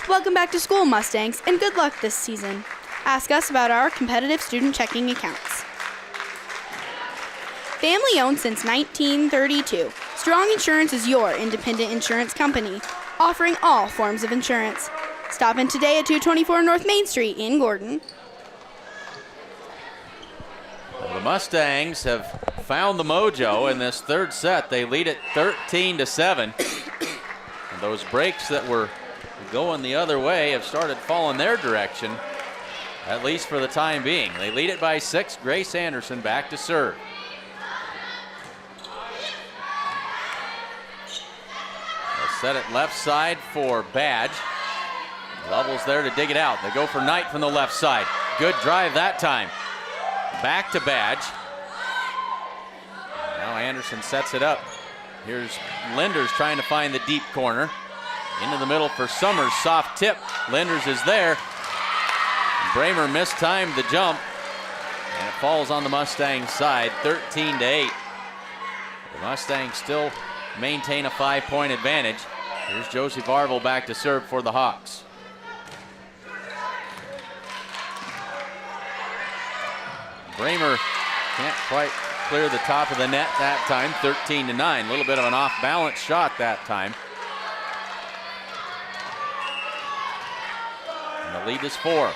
Speaker 5: Welcome back to school, Mustangs, and good luck this season. Ask us about our competitive student checking accounts. Family owned since 1932, Strong Insurance is your independent insurance company, offering all forms of insurance. Stop in today at 224 North Main Street in Gordon.
Speaker 1: The Mustangs have found the mojo in this third set. They lead it 13-7. And those breaks that were going the other way have started falling their direction, at least for the time being. They lead it by 6. Grace Anderson back to serve. Set it left side for Badge. Lovell's there to dig it out. They go for Knight from the left side. Good drive that time. Back to Badge. Now Anderson sets it up. Here's Linders trying to find the deep corner. Into the middle for Summers. Soft tip. Linders is there. Bramer mistimed the jump. And it falls on the Mustangs side, 13-8. The Mustangs still maintain a 5-point advantage. Here's Josie Varvel back to serve for the Hawks. Bramer can't quite clear the top of the net that time, 13-9. A little bit of an off-balance shot that time. And the lead is 4.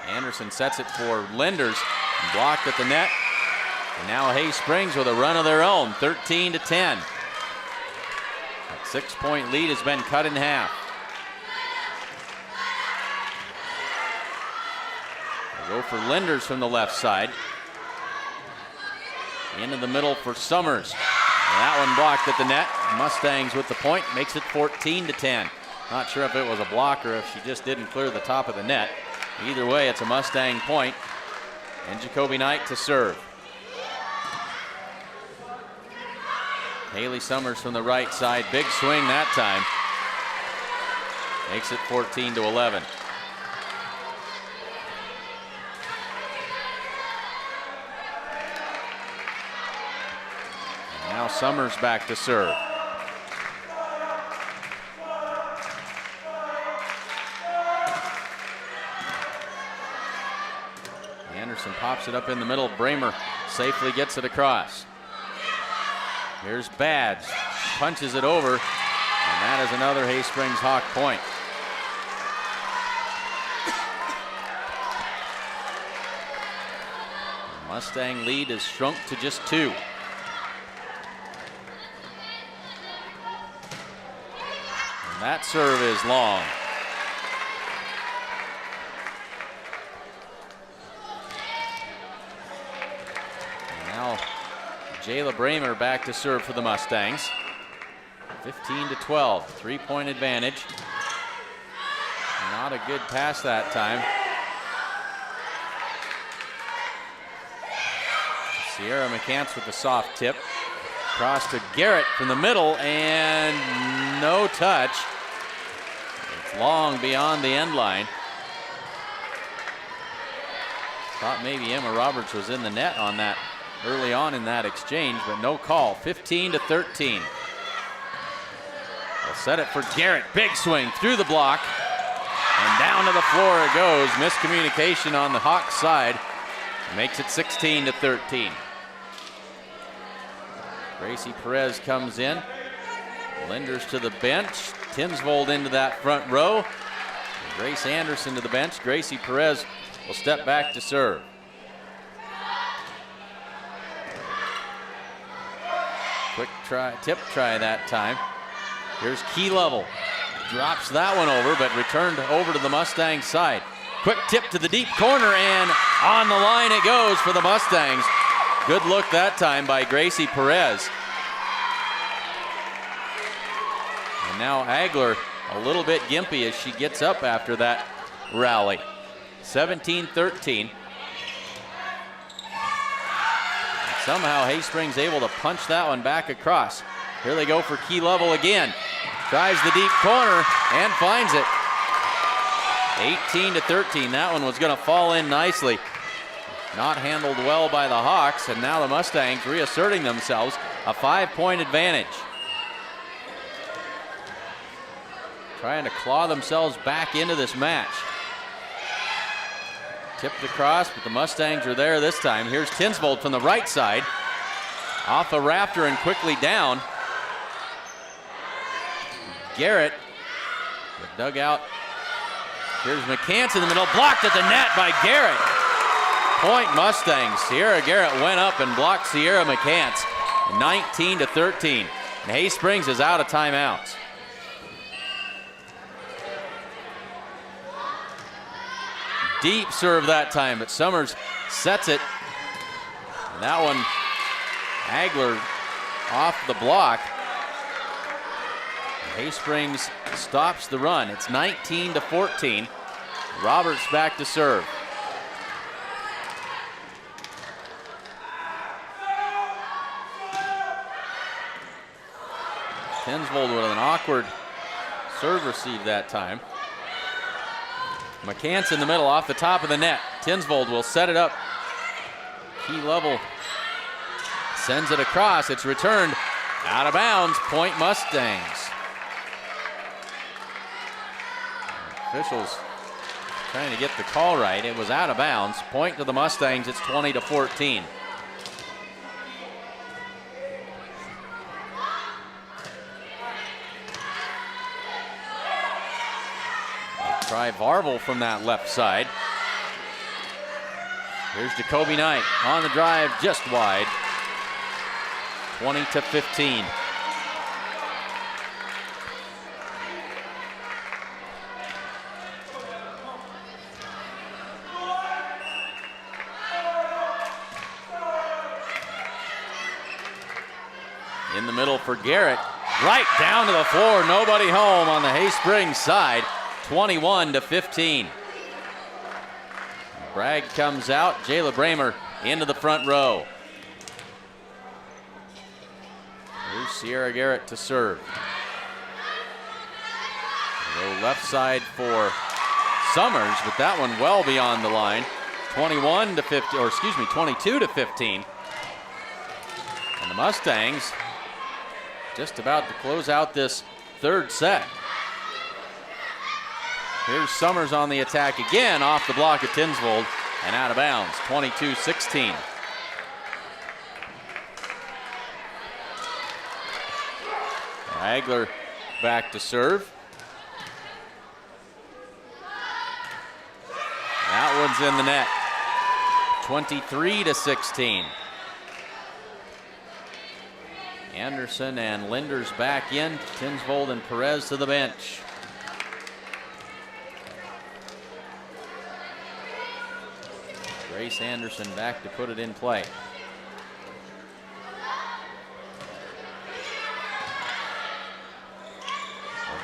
Speaker 1: Anderson sets it for Linders, blocked at the net. And now Haysprings with a run of their own, 13-10. That 6-point lead has been cut in half. They go for Linders from the left side. Into the middle for Summers. And that one blocked at the net. Mustangs with the point, makes it 14-10. Not sure if it was a block or if she just didn't clear the top of the net. Either way, it's a Mustang point. And Jacoby Knight to serve. Haley Summers from the right side. Big swing that time. Makes it 14-11. And now Summers back to serve. Anderson pops it up in the middle. Bramer safely gets it across. Here's Badge, punches it over, and that is another Haysprings Hawk point. The Mustang lead is shrunk to just 2. And that serve is long. Jayla Bramer back to serve for the Mustangs. 15-12, 3-point advantage. Not a good pass that time. Sierra McCants with the soft tip. Cross to Garrett from the middle, and no touch. It's long beyond the end line. Thought maybe Emma Roberts was in the net on that early on in that exchange, but no call. 15-13. They'll set it for Garrett. Big swing through the block, and down to the floor it goes. Miscommunication on the Hawks side. Makes it 16-13. Gracie Perez comes in. Linders to the bench. Tinsvold into that front row. And Grace Anderson to the bench. Gracie Perez will step back to serve. Quick try, tip try that time. Here's Key Level. Drops that one over, but returned over to the Mustang side. Quick tip to the deep corner, and on the line it goes for the Mustangs. Good look that time by Gracie Perez. And now Agler a little bit gimpy as she gets up after that rally. 17-13. Somehow Haysprings able to punch that one back across. Here they go for Key Level again. Tries the deep corner and finds it. 18-13. That one was going to fall in nicely. Not handled well by the Hawks, and now the Mustangs reasserting themselves. A 5-point advantage. Trying to claw themselves back into this match. Tipped across, but the Mustangs are there this time. Here's Tinsvold from the right side. Off a rafter and quickly down. Garrett, the dugout. Here's McCants in the middle, blocked at the net by Garrett. Point Mustangs. Sierra Garrett went up and blocked Sierra McCants. 19-13. And Haysprings is out of timeouts. Deep serve that time, but Summers sets it. And that one, Agler off the block. Haysprings stops the run. It's 19-14. Roberts back to serve. Tinsvold with an awkward serve receive that time. McCants in the middle off the top of the net. Tinsvold will set it up. Key Level sends it across. It's returned out of bounds. Point Mustangs. Officials trying to get the call right. It was out of bounds. Point to the Mustangs. It's 20-14. Try Varvel from that left side. Here's Jacoby Knight on the drive, just wide. 20-15. In the middle for Garrett. Right down to the floor. Nobody home on the Haysprings side. 21-15. Bragg comes out. Jayla Bramer into the front row. Here's Sierra Garrett to serve. Go left side for Summers, but that one well beyond the line. 22-15. And the Mustangs just about to close out this third set. Here's Summers on the attack again, off the block of Tinsvold and out of bounds. 22-16. Agler back to serve. That one's in the net. 23-16. Anderson and Linders back in. Tinsvold and Perez to the bench. Grace Anderson back to put it in play.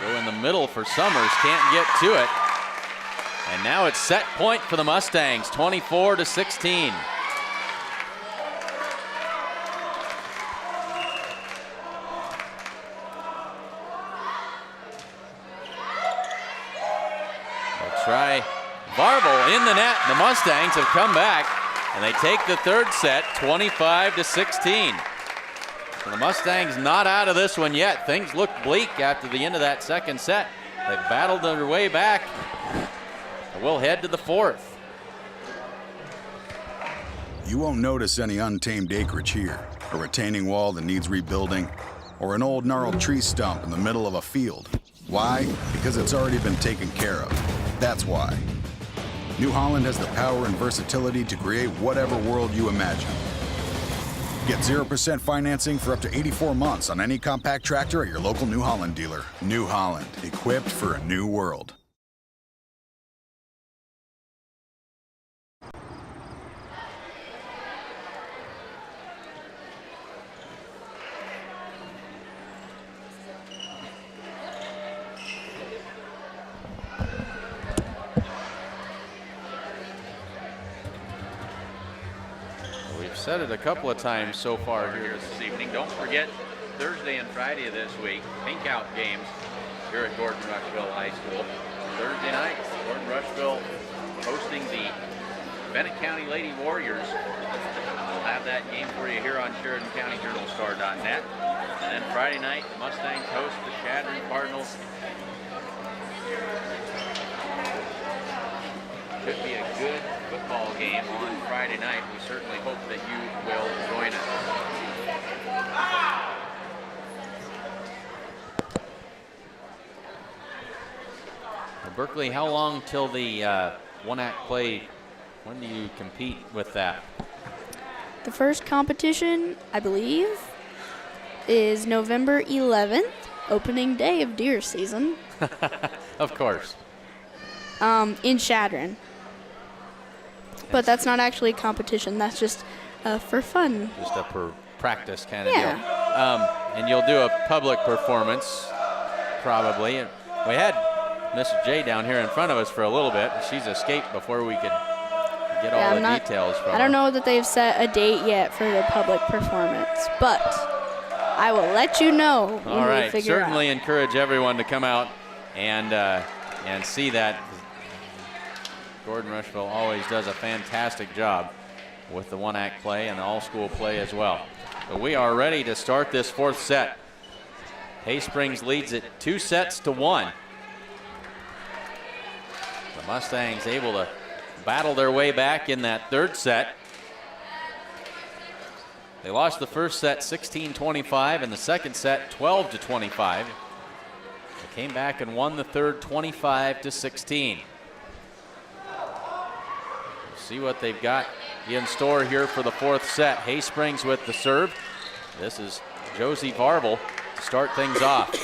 Speaker 1: They'll go in the middle for Summers, can't get to it. And now it's set point for the Mustangs, 24-16. try Varble in the net. The Mustangs have come back, and they take the third set, 25-16. So the Mustangs not out of this one yet. Things look bleak after the end of that second set. They battled their way back. We'll head to the fourth.
Speaker 2: You won't notice any untamed acreage here, a retaining wall that needs rebuilding, or an old gnarled tree stump in the middle of a field. Why? Because it's already been taken care of. That's why. New Holland has the power and versatility to create whatever world you imagine. Get 0% financing for up to 84 months on any compact tractor at your local New Holland dealer. New Holland, equipped for a new world.
Speaker 1: Said it a couple of times so far here this evening. Don't forget Thursday and Friday of this week, pink out games here at Gordon-Rushville High School. Thursday night, Gordon-Rushville hosting the Bennett County Lady Warriors. We'll have that game for you here on SheridanCountyJournalStar.net. And then Friday night, the Mustangs host the Sheridan Cardinals. Should be a good football game on Friday night. We certainly hope that you will join us. Now, Berkeley, how long till the one-act play? When do you compete with that?
Speaker 5: The first competition, I believe, is November 11th, opening day of deer season.
Speaker 1: Of course.
Speaker 5: In Sheridan. But that's not actually a competition. That's just for fun.
Speaker 1: Just a practice kind of
Speaker 5: Yeah.
Speaker 1: deal. And you'll do a public performance, probably. And we had Miss J down here in front of us for a little bit. She's escaped before we could get all the details from her.
Speaker 5: I don't know that they've set a date yet for the public performance, but I will let you know when
Speaker 1: all right.
Speaker 5: we figure
Speaker 1: Certainly
Speaker 5: out.
Speaker 1: encourage everyone to come out and see that. Gordon-Rushville always does a fantastic job with the one-act play and the all-school play as well. But we are ready to start this fourth set. Haysprings leads it 2-1. The Mustangs able to battle their way back in that third set. They lost the first set 16-25 and the second set 12-25. They came back and won the third 25-16. See what they've got in store here for the fourth set. Haysprings with the serve. This is Josie Varble to start things off.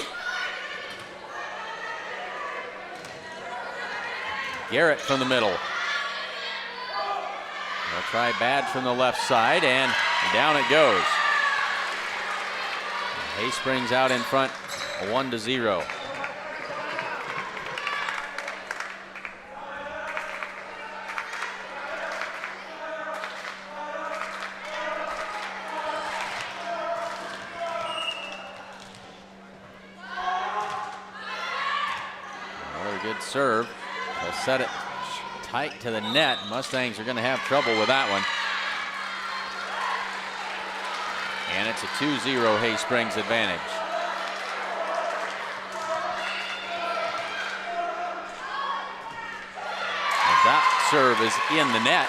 Speaker 1: Garrett from the middle. They'll try Badge from the left side, and down it goes. Haysprings out in front, 1-0. Good serve. They'll set it tight to the net. Mustangs are going to have trouble with that one. And it's a 2-0 Haysprings advantage. And that serve is in the net.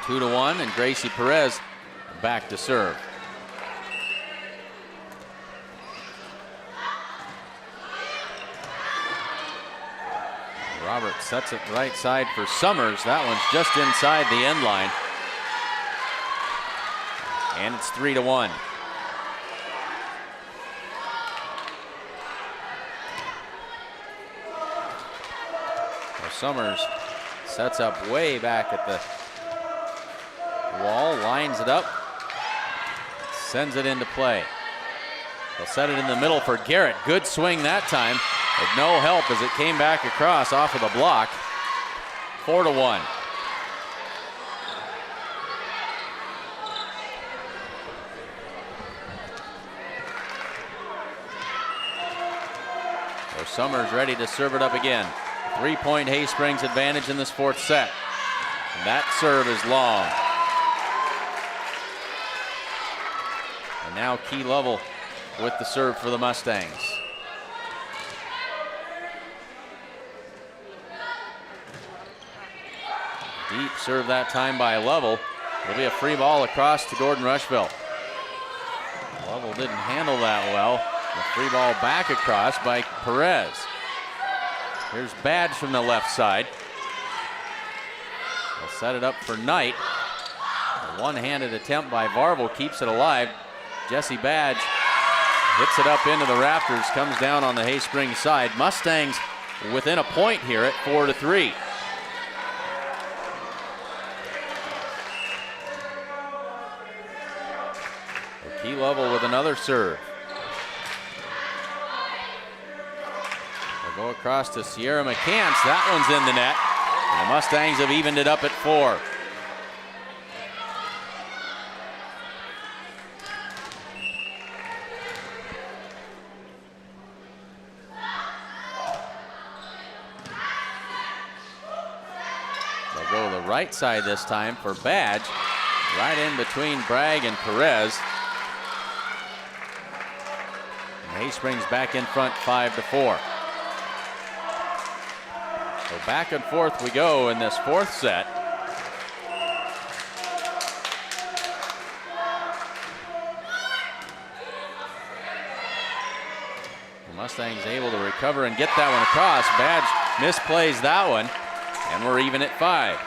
Speaker 1: 2-1, and Gracie Perez back to serve. Robert sets it right side for Summers. That one's just inside the end line. And it's 3-1. So Summers sets up way back at the wall, lines it up, sends it into play. They'll set it in the middle for Garrett. Good swing that time. With no help as it came back across off of the block. 4-1. So Summers ready to serve it up again. 3-point Hay Springs advantage in this fourth set. And that serve is long. And now Key Lovell with the serve for the Mustangs. Deep serve that time by Lovell. It'll be a free ball across to Gordon-Rushville. Lovell didn't handle that well. The free ball back across by Perez. Here's Badge from the left side. They'll set it up for Knight. A one-handed attempt by Varvel keeps it alive. Jesse Badge hits it up into the rafters, comes down on the Hay Springs side. Mustangs within a point here at 4-3. Key Lovell with another serve. They'll go across to Sierra McCants. That one's in the net. And the Mustangs have evened it up at 4. They'll go to the right side this time for Badge. Right in between Bragg and Perez. Hay Springs back in front 5-4. So back and forth we go in this fourth set. The Mustangs able to recover and get that one across. Badge misplays that one, and we're even at 5.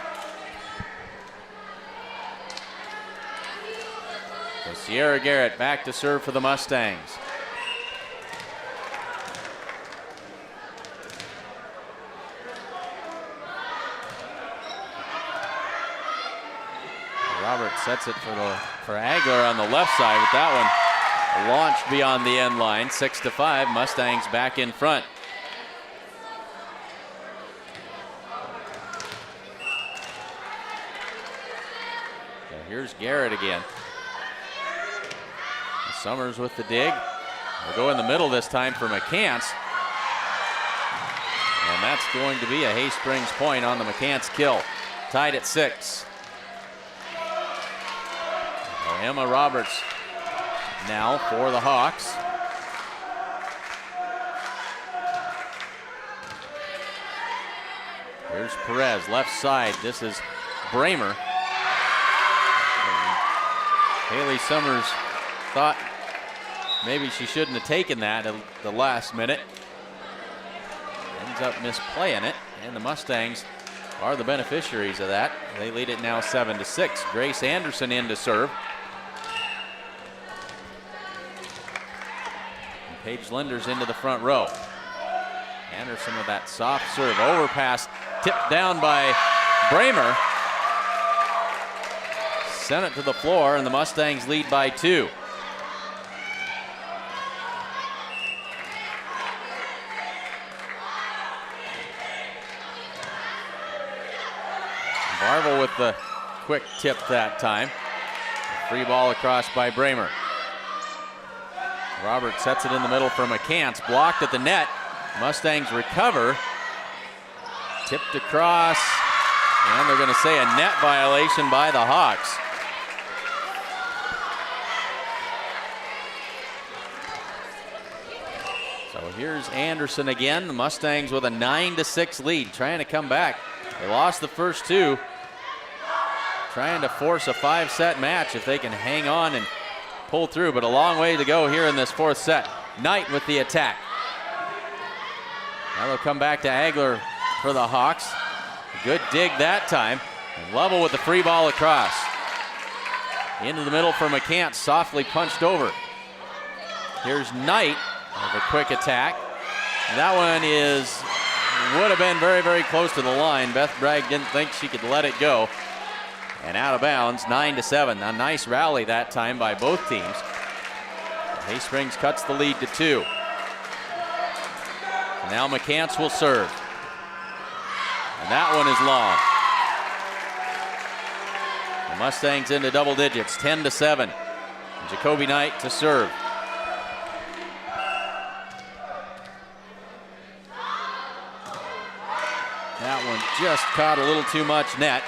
Speaker 1: So Sierra Garrett back to serve for the Mustangs. Roberts sets it for Agler on the left side, with that one launched beyond the end line. 6-5, Mustangs back in front. So here's Garrett again. Summers with the dig. We'll go in the middle this time for McCants. And that's going to be a Hay Springs point on the McCants kill. Tied at 6. Emma Roberts now for the Hawks. Here's Perez, left side. This is Bramer. Haley Summers thought maybe she shouldn't have taken that at the last minute. Ends up misplaying it, and the Mustangs are the beneficiaries of that. They lead it now 7-6. Grace Anderson in to serve. Paige Linders into the front row. Anderson with that soft serve. Overpass tipped down by Bramer. Sent it to the floor, and the Mustangs lead by 2. Barvel with the quick tip that time. Free ball across by Bramer. Roberts sets it in the middle for McCants. Blocked at the net. Mustangs recover. Tipped across. And they're going to say a net violation by the Hawks. So here's Anderson again. The Mustangs with a 9-6 lead, trying to come back. They lost the first 2. Trying to force a 5-set match if they can hang on and pull through, but a long way to go here in this fourth set. Knight with the attack. Now they'll come back to Agler for the Hawks. Good dig that time. And Lovell with the free ball across. Into the middle for McCants, softly punched over. Here's Knight with a quick attack. That one would have been very, very close to the line. Beth Bragg didn't think she could let it go. And out of bounds, 9-7. A nice rally that time by both teams. Hay Springs cuts the lead to 2. Now McCants will serve. And that one is long. The Mustangs into double digits, 10-7. And Jacoby Knight to serve. That one just caught a little too much net.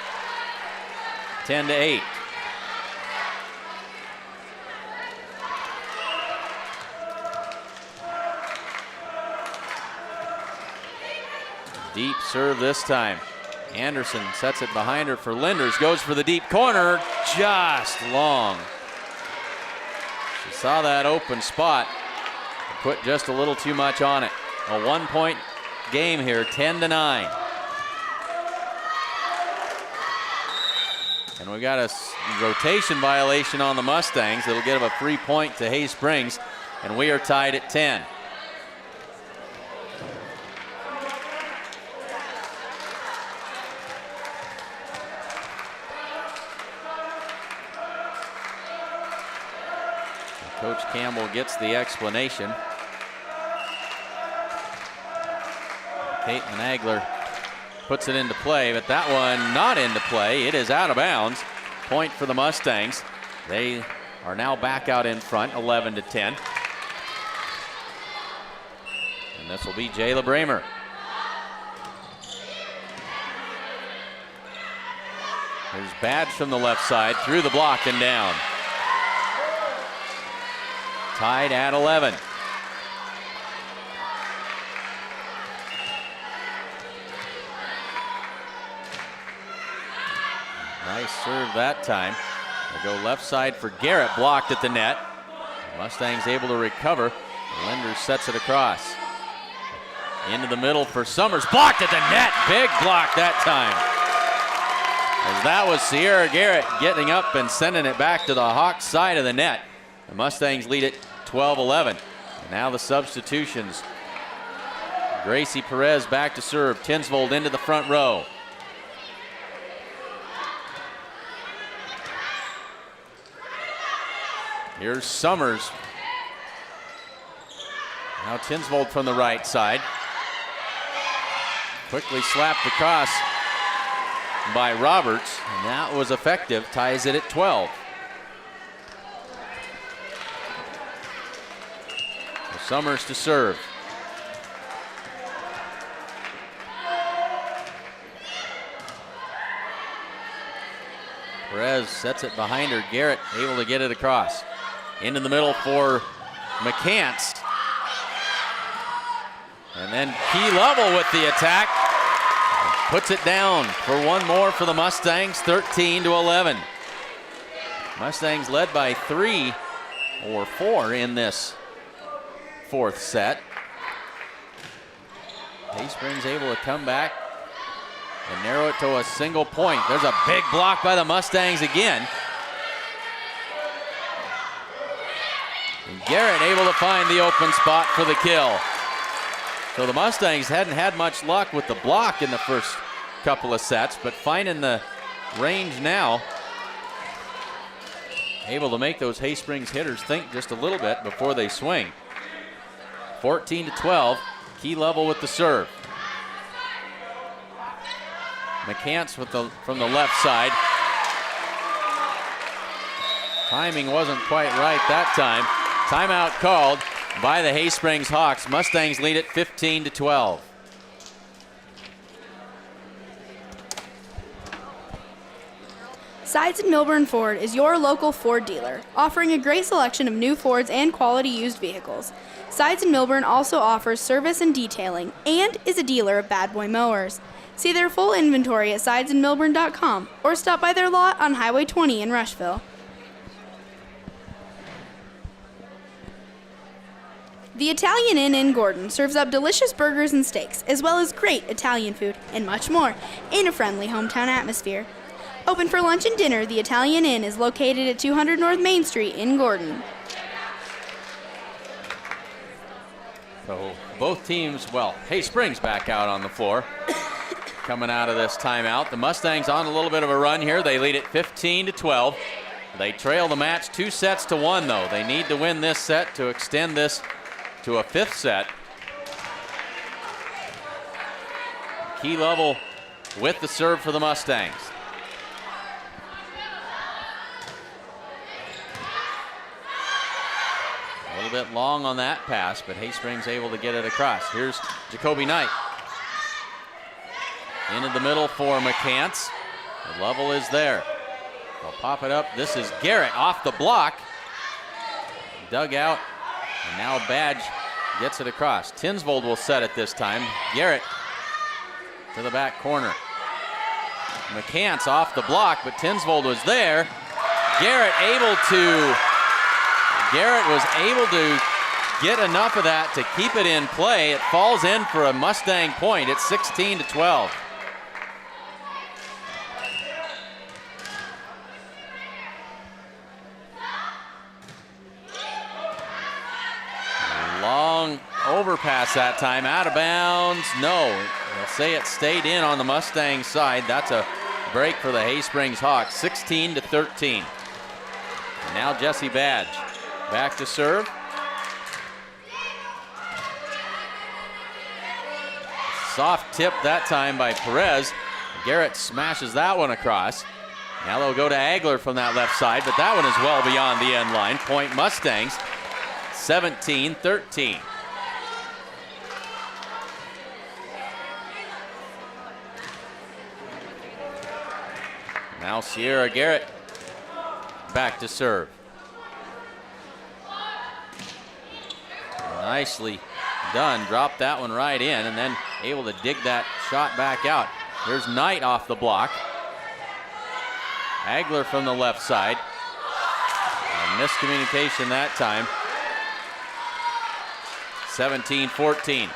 Speaker 1: 10-8. Deep serve this time. Anderson sets it behind her for Linders, goes for the deep corner, just long. She saw that open spot, put just a little too much on it. A 1-point game here, 10-9. And we got a rotation violation on the Mustangs. It'll give a free point to Hay Springs, and we are tied at 10. Coach Campbell gets the explanation. Caitlin Agler puts it into play, but that one not into play. It is out of bounds. Point for the Mustangs. They are now back out in front, 11-10. And this will be Jayla Bramer. There's Badge from the left side, through the block and down. Tied at 11. Nice serve that time. They go left side for Garrett, blocked at the net. Mustangs able to recover. Linders sets it across. Into the middle for Summers, blocked at the net. Big block that time. As that was Sierra Garrett getting up and sending it back to the Hawks side of the net. The Mustangs lead it 12-11. And now the substitutions. Gracie Perez back to serve. Tinsvold into the front row. Here's Summers. Now Tinsvold from the right side. Quickly slapped across by Roberts, and that was effective. Ties it at 12. Summers to serve. Perez sets it behind her. Garrett able to get it across. Into the middle for McCants. And then Key Level with the attack. Puts it down for one more for the Mustangs, 13-11. Mustangs led by 3 or 4 in this fourth set. Hay Springs able to come back and narrow it to a single point. There's a big block by the Mustangs again. And Garrett able to find the open spot for the kill. So the Mustangs hadn't had much luck with the block in the first couple of sets, but finding the range now, able to make those Hay Springs hitters think just a little bit before they swing. 14-12, Key Level with the serve. McCants from the left side. Timing wasn't quite right that time. Timeout called by the Hay Springs Hawks. Mustangs lead it 15-12.
Speaker 5: Sides in Milburn Ford is your local Ford dealer, offering a great selection of new Fords and quality used vehicles. Sides in Milburn also offers service and detailing and is a dealer of Bad Boy Mowers. See their full inventory at sidesinmilburn.com or stop by their lot on Highway 20 in Rushville. The Italian Inn in Gordon serves up delicious burgers and steaks, as well as great Italian food and much more in a friendly hometown atmosphere. Open for lunch and dinner, the Italian Inn is located at 200 North Main Street in Gordon.
Speaker 1: So both teams, well, Hay Springs back out on the floor. Coming out of this timeout. The Mustangs on a little bit of a run here. They lead it 15-12. They trail the match 2-1 though. They need to win this set to extend this to a 5th set. Key Level with the serve for the Mustangs. A little bit long on that pass, but Hay Springs able to get it across. Here's Jacoby Knight. Into the middle for McCants. The level is there. They'll pop it up. This is Garrett off the block. Dug out, and now Badge gets it across. Tinsvold will set it this time. Garrett to the back corner. McCants off the block, but Tinsvold was there. Garrett was able to get enough of that to keep it in play. It falls in for a Mustang point. It's 16-12. Long overpass that time, out of bounds. No, they'll say it stayed in on the Mustang side. That's a break for the Haysprings Hawks, 16-13. And now Jesse Badge back to serve. Soft tip that time by Perez. Garrett smashes that one across. Now they'll go to Agler from that left side, but that one is well beyond the end line. Point Mustangs, 17-13. Now Sierra Garrett back to serve. Nicely done. Dropped that one right in and then able to dig that shot back out. Here's Knight off the block. Agler from the left side. Miscommunication that time. 17-14.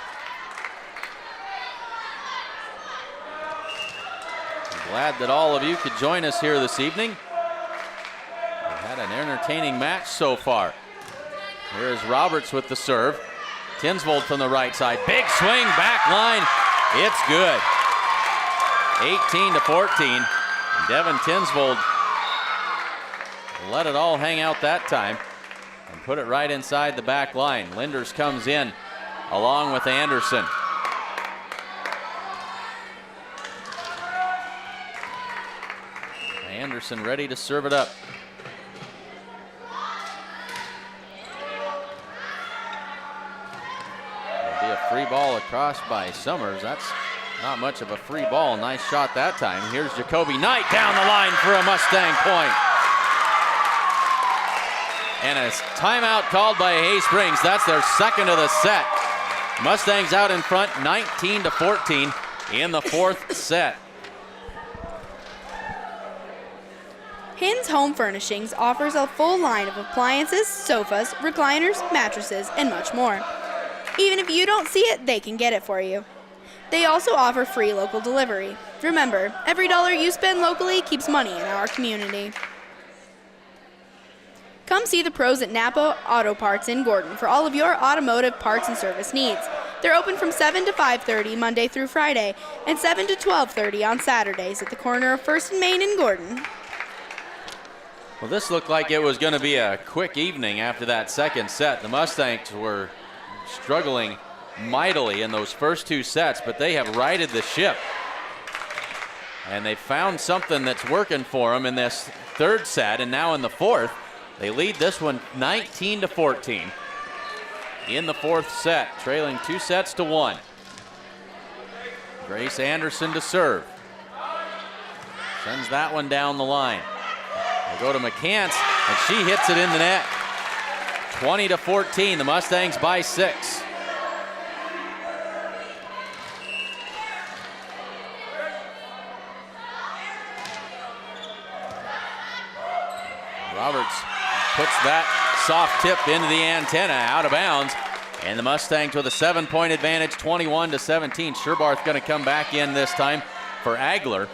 Speaker 1: Glad that all of you could join us here this evening. We've had an entertaining match so far. Here is Roberts with the serve. Tinsvold from the right side. Big swing, back line. It's good. 18-14. Devin Tinsvold let it all hang out that time and put it right inside the back line. Linders comes in along with Anderson. Anderson ready to serve it up. There'll be a free ball across by Summers. That's not much of a free ball. Nice shot that time. Here's Jacoby Knight down the line for a Mustang point. And a timeout called by Haysprings. That's their second of the set. Mustangs out in front, 19-14 in the fourth set.
Speaker 5: Hin's Home Furnishings offers a full line of appliances, sofas, recliners, mattresses, and much more. Even if you don't see it, they can get it for you. They also offer free local delivery. Remember, every dollar you spend locally keeps money in our community. Come see the pros at Napa Auto Parts in Gordon for all of your automotive parts and service needs. They're open from 7 to 5:30 Monday through Friday and 7 to 12:30 on Saturdays at the corner of 1st and Main in Gordon.
Speaker 1: Well, this looked like it was going to be a quick evening after that second set. The Mustangs were struggling mightily in those first two sets, but they have righted the ship. And they found something that's working for them in this third set, and now in the fourth. They lead this one 19-14 in the fourth set, trailing 2-1. Grace Anderson to serve. Sends that one down the line. They go to McCants, and she hits it in the net. 20-14, the Mustangs by 6. Roberts puts that soft tip into the antenna, out of bounds. And the Mustangs with a 7-point advantage, 21-17. Sherbarth going to come back in this time for Agler.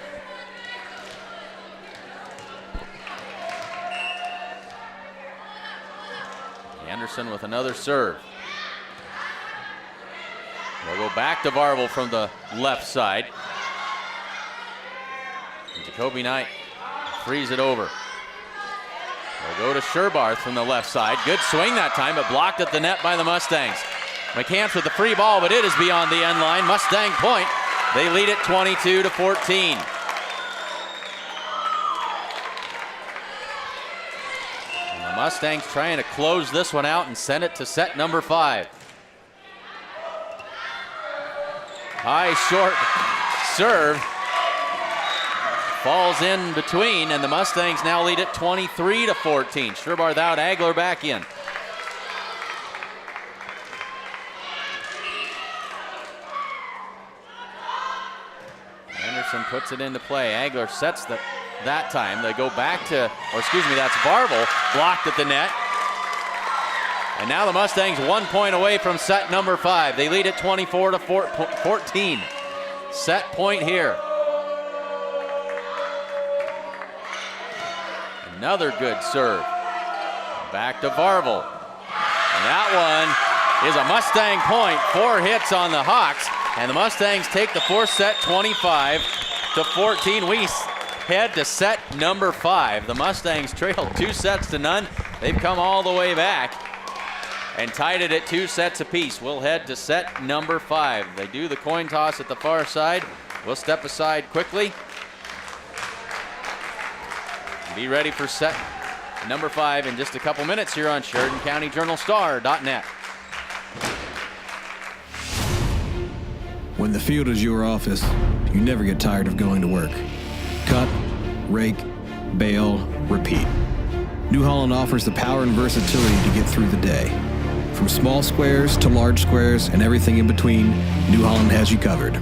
Speaker 1: Anderson with another serve. They'll go back to Varvel from the left side. And Jacoby Knight frees it over. They'll go to Sherbarth from the left side. Good swing that time, but blocked at the net by the Mustangs. McCants with the free ball, but it is beyond the end line. Mustang point. They lead it 22-14. And the Mustangs trying to close this one out and send it to set number 5. High, short serve. Falls in between, and the Mustangs now lead it 23-14. Sherbarth out, Agler back in. Anderson puts it into play. Agler sets that time. They go back to, or excuse me, that's Varvel, blocked at the net. And now the Mustangs 1 point away from set number 5. They lead it 24-14. Set point here. Another good serve. Back to Varvel. And that one is a Mustang point. 4 hits on the Hawks. And the Mustangs take the 4th set 25-14. We head to set number 5. The Mustangs trailed 2 sets to none. They've come all the way back and tied it at 2 sets apiece. We'll head to set number 5. They do the coin toss at the far side. We'll step aside quickly. Be ready for set number 5 in just a couple minutes here on SheridanCountyJournalStar.net.
Speaker 7: When the field is your office, you never get tired of going to work. Cut, rake, bale, repeat. New Holland offers the power and versatility to get through the day. From small squares to large squares and everything in between, New Holland has you covered.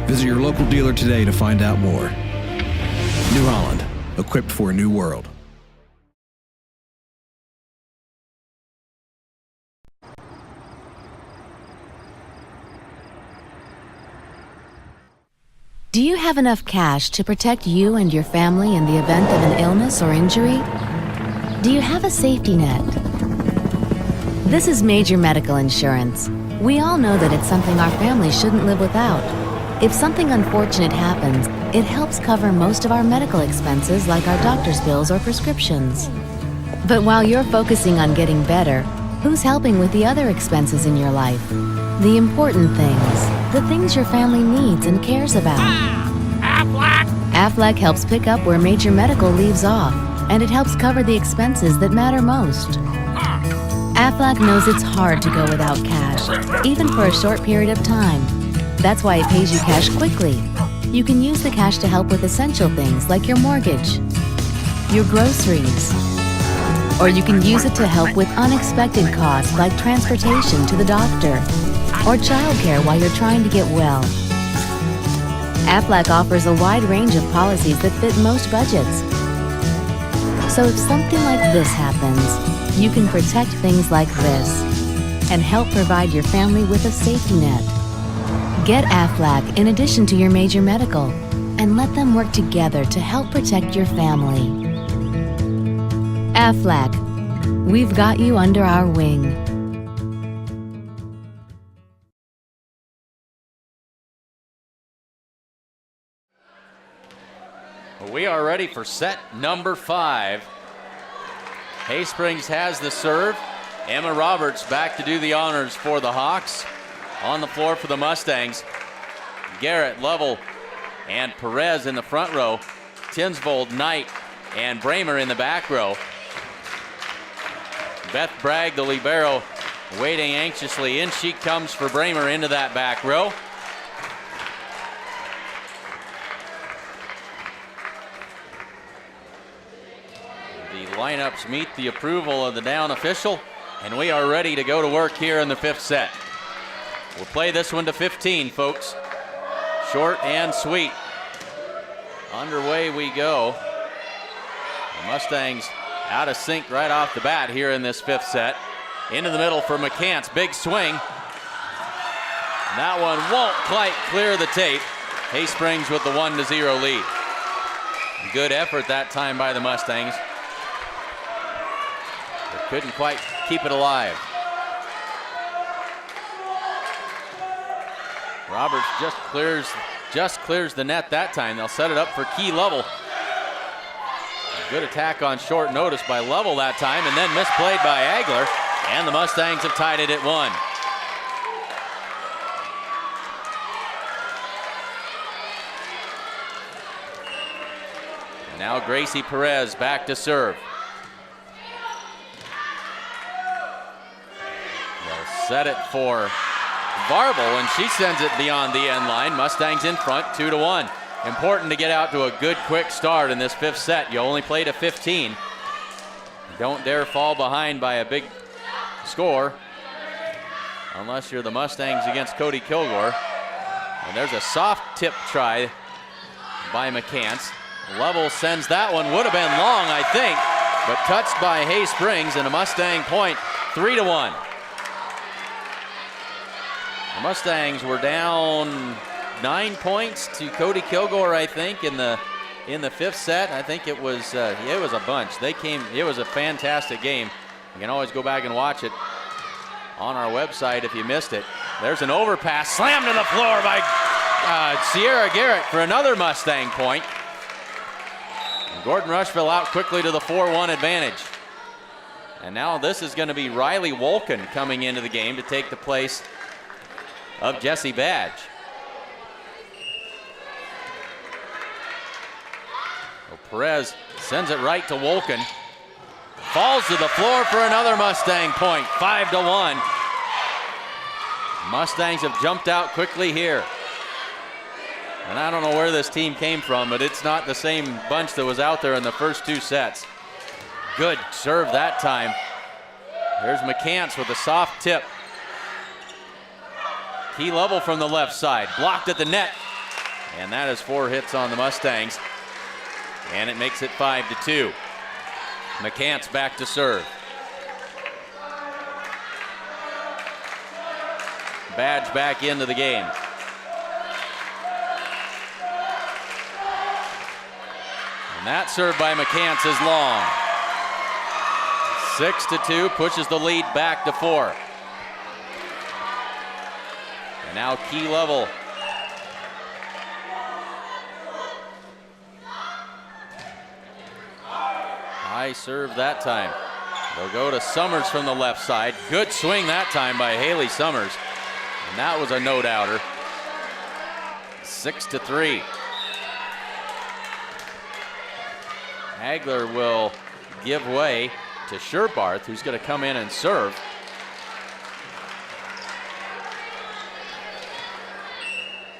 Speaker 7: Visit your local dealer today to find out more. New Holland, equipped for a new world.
Speaker 3: Do you have enough cash to protect you and your family in the event of an illness or injury? Do you have a safety net? This is Major Medical Insurance. We all know that it's something our family shouldn't live without. If something unfortunate happens, it helps cover most of our medical expenses like our doctor's bills or prescriptions. But while you're focusing on getting better, who's helping with the other expenses in your life? The important things, the things your family needs and cares about.
Speaker 4: Aflac!
Speaker 3: Aflac helps pick up where Major Medical leaves off, and it helps cover the expenses that matter most. Aflac knows it's hard to go without cash, even for a short period of time. That's why it pays you cash quickly. You can use the cash to help with essential things like your mortgage, your groceries, or you can use it to help with unexpected costs like transportation to the doctor or childcare while you're trying to get well. Aflac offers a wide range of policies that fit most budgets. So if something like this happens, you can protect things like this and help provide your family with a safety net. Get Aflac in addition to your Major Medical and let them work together to help protect your family. Aflac, we've got you under our wing.
Speaker 1: We are ready for set number 5. Haysprings has the serve. Emma Roberts back to do the honors for the Hawks. On the floor for the Mustangs, Garrett, Lovell, and Perez in the front row. Tinsvold, Knight, and Bramer in the back row. Beth Bragg, the libero, waiting anxiously. In she comes for Bramer into that back row. The lineups meet the approval of the down official, and we are ready to go to work here in the 5th set. We'll play this one to 15, folks. Short and sweet. Underway we go. The Mustangs out of sync right off the bat here in this 5th set. Into the middle for McCants. Big swing. And that one won't quite clear the tape. Haysprings with the 1-0 lead. Good effort that time by the Mustangs. But couldn't quite keep it alive. Roberts just clears the net that time. They'll set it up for Key Lovell. Good attack on short notice by Lovell that time, and then misplayed by Agler, and the Mustangs have tied it at 1. Now Gracie Perez back to serve. They'll set it for Varble, and she sends it beyond the end line. Mustangs in front, 2-1. Important to get out to a good, quick start in this 5th set. You only play to 15. Don't dare fall behind by a big score unless you're the Mustangs against Cody Kilgore. And there's a soft tip try by McCants. Level sends that one. Would have been long, I think, but touched by Hay Springs, and a Mustang point, 3-1. The Mustangs were down 9 points to Cody Kilgore, I think, in the 5th set. I think it was a bunch. It was a fantastic game. You can always go back and watch it on our website if you missed it. There's an overpass, slammed to the floor by Sierra Garrett for another Mustang point. And Gordon-Rushville out quickly to the 4-1 advantage. And now this is going to be Riley Wolken coming into the game to take the place of Jesse Badge. Well, Perez sends it right to Wolken. Falls to the floor for another Mustang point, 5-1. Mustangs have jumped out quickly here. And I don't know where this team came from, but it's not the same bunch that was out there in the first 2 sets. Good serve that time. There's McCants with a soft tip. Key Level from the left side, blocked at the net. And that is 4 hits on the Mustangs. And it makes it 5-2. McCants back to serve. Badge back into the game. And that serve by McCants is long. 6-2 pushes the lead back to 4. And now Key Level. High serve that time. They'll go to Summers from the left side. Good swing that time by Haley Summers. And that was a no-doubter. 6-3. Hagler will give way to Sherbarth, who's going to come in and serve.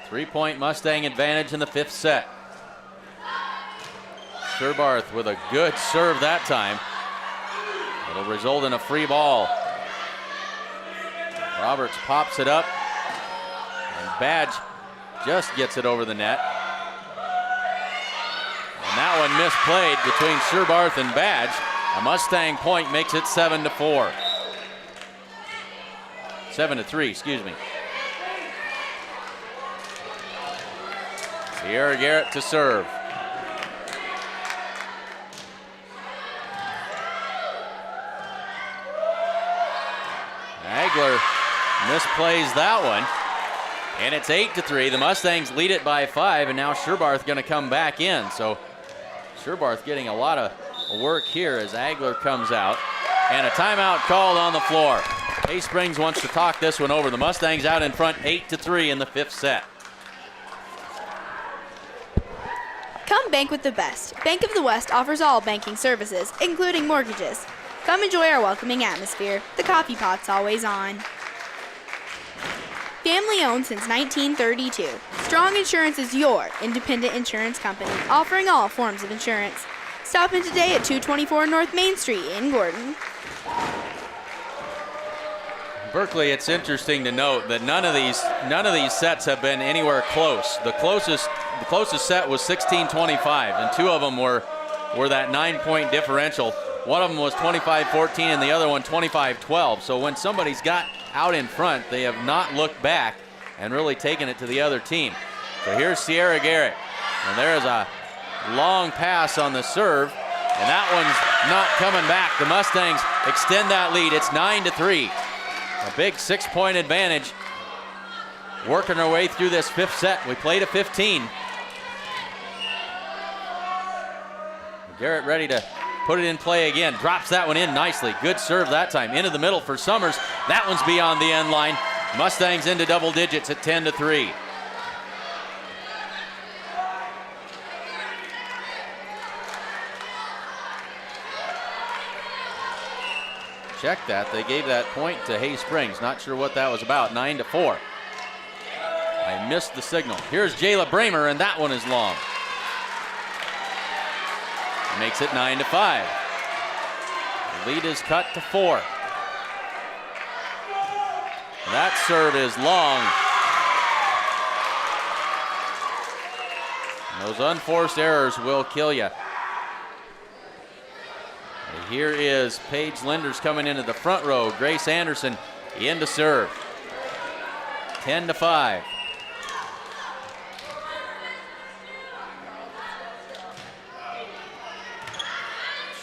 Speaker 1: Three-point Mustang advantage in the 5th set. Sherbarth with a good serve that time. It'll result in a free ball. Roberts pops it up, and Badge just gets it over the net. And that one misplayed between Sherbarth and Badge. A Mustang point makes it 7-4. 7-3, excuse me. Sierra Garrett to serve. Hagler misplays that one, and it's 8-3. The Mustangs lead it by 5, and now Sherbarth going to come back in. So Sherbarth getting a lot of work here as Hagler comes out, and a timeout called on the floor. Hay Springs wants to talk this one over. The Mustangs out in front 8-3 in the 5th set.
Speaker 5: Come bank with the best. Bank of the West offers all banking services, including mortgages. Come enjoy our welcoming atmosphere. The coffee pot's always on. Family owned since 1932, Strong Insurance is your independent insurance company, offering all forms of insurance. Stop in today at 224 North Main Street in Gordon.
Speaker 1: Berkeley, it's interesting to note that none of these sets have been anywhere close. The closest set was 16-25, and 2 of them were that 9-point differential. One of them was 25-14 and the other one 25-12. So when somebody's got out in front, they have not looked back and really taken it to the other team. So here's Sierra Garrett, and there is a long pass on the serve, and that one's not coming back. The Mustangs extend that lead. It's 9-3. A big 6-point advantage. Working our way through this 5th set. We play to 15. Garrett ready to put it in play again. Drops that one in nicely. Good serve that time. Into the middle for Summers. That one's beyond the end line. Mustangs into double digits at 10-3. check that. They gave that point to Hay Springs. Not sure what that was about. 9-4. I missed the signal. Here's Jayla Bramer, and that one is long. Makes it 9-5. The lead is cut to 4. That serve is long. Those unforced errors will kill you. Here is Paige Linders coming into the front row. Grace Anderson in to serve. 10-5.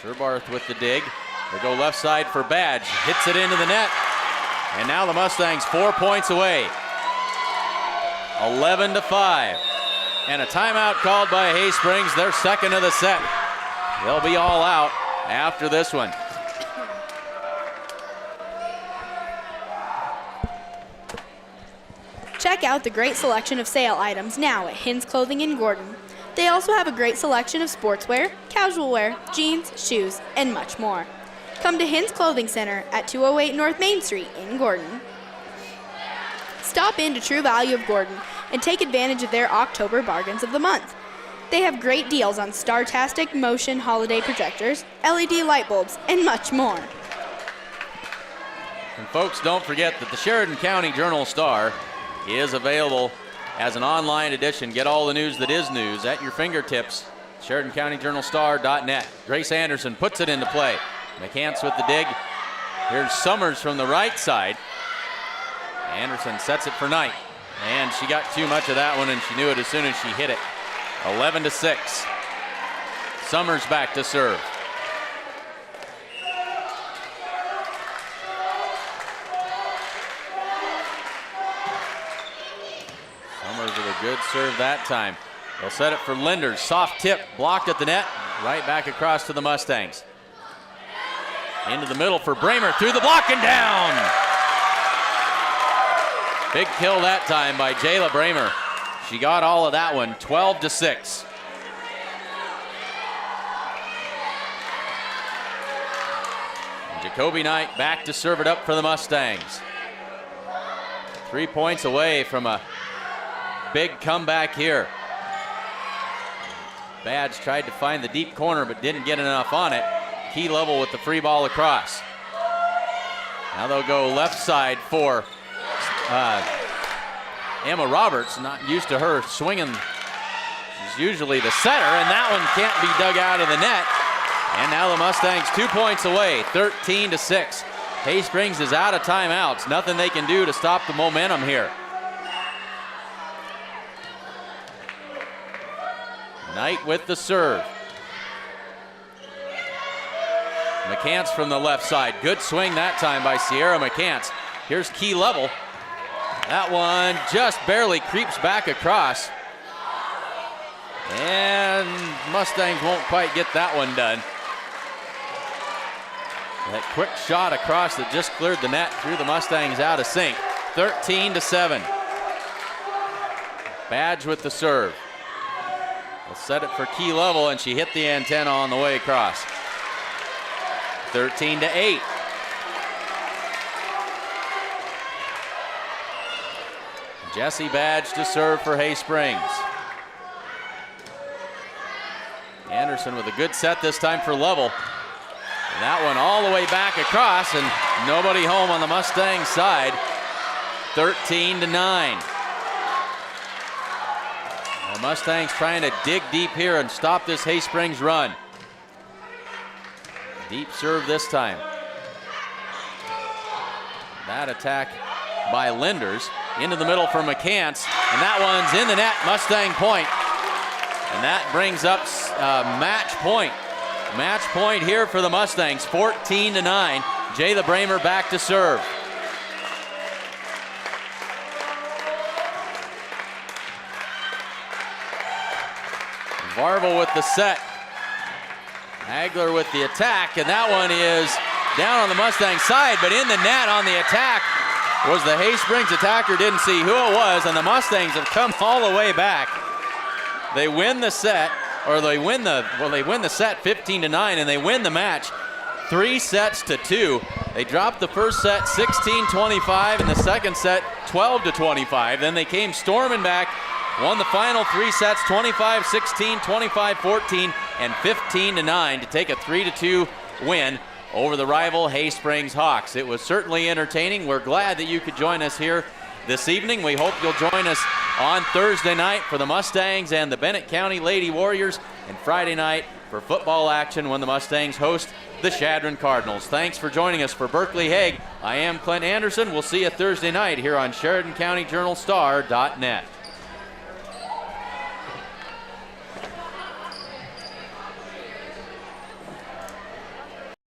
Speaker 1: Sherbarth with the dig. They go left side for Badge. Hits it into the net. And now the Mustangs 4 points away. 11-5. And a timeout called by Hay Springs, their second of the set. They'll be all out after this one.
Speaker 5: Check out the great selection of sale items now at Hin's Clothing in Gordon. They also have a great selection of sportswear, casual wear, jeans, shoes, and much more. Come to Hin's Clothing Center at 208 North Main Street in Gordon. Stop into True Value of Gordon and take advantage of their October bargains of the month. They have great deals on Startastic motion holiday projectors, LED light bulbs, and much more.
Speaker 1: And folks, don't forget that the Sheridan County Journal-Star is available as an online edition. Get all the news that is news at your fingertips. SheridanCountyJournalStar.net. Grace Anderson puts it into play. McCants with the dig. Here's Summers from the right side. Anderson sets it for Knight. And she got too much of that one, and she knew it as soon as she hit it. 11-6. Summers back to serve. Summers with a good serve that time. They'll set it for Linders. Soft tip, blocked at the net. Right back across to the Mustangs. Into the middle for Bramer, through the block and down. Big kill that time by Jayla Bramer. She got all of that one, 12-6. And Jacoby Knight back to serve it up for the Mustangs. 3 points away from a big comeback here. Badge tried to find the deep corner but didn't get enough on it. Key level with the free ball across. Now they'll go left side for Emma Roberts. Not used to her swinging. She's usually the setter, and that one can't be dug out of the net. And now the Mustangs 2 points away, 13-6. Hay Springs is out of timeouts. Nothing they can do to stop the momentum here. Knight with the serve. McCants from the left side. Good swing that time by Sierra McCants. Here's Key Level. That one just barely creeps back across. And Mustangs won't quite get that one done. That quick shot across that just cleared the net threw the Mustangs out of sync. 13-7. Badge with the serve. We'll set it for Key Level, and she hit the antenna on the way across. 13-8. Jesse Badge to serve for Hay Springs. Anderson with a good set this time for Level. And that one all the way back across, and nobody home on the Mustang side. 13-9. The Mustangs trying to dig deep here and stop this Hay Springs run. Deep serve this time. That attack by Linders. Into the middle for McCants, and that one's in the net. Mustang point. And that brings up match point. Match point here for the Mustangs, 14-9. Jayla Bramer back to serve. Varvel with the set. Hagler with the attack, and that one is down on the Mustang side, but in the net on the attack was the Hay Springs attacker. Didn't see who it was, and the Mustangs have come all the way back. They win the set, or they win the set 15-9, and they win the match 3-2. They dropped the first set 16-25 and the second set 12-25. Then they came storming back, won the final 3 sets 25-16, 25-14, and 15-9 to take a 3-2 win over the rival Hay Springs Hawks. It was certainly entertaining. We're glad that you could join us here this evening. We hope you'll join us on Thursday night for the Mustangs and the Bennett County Lady Warriors, and Friday night for football action when the Mustangs host the Sheridan Cardinals. Thanks for joining us. For Berkeley Hague, I am Clint Anderson. We'll see you Thursday night here on SheridanCountyJournalStar.net.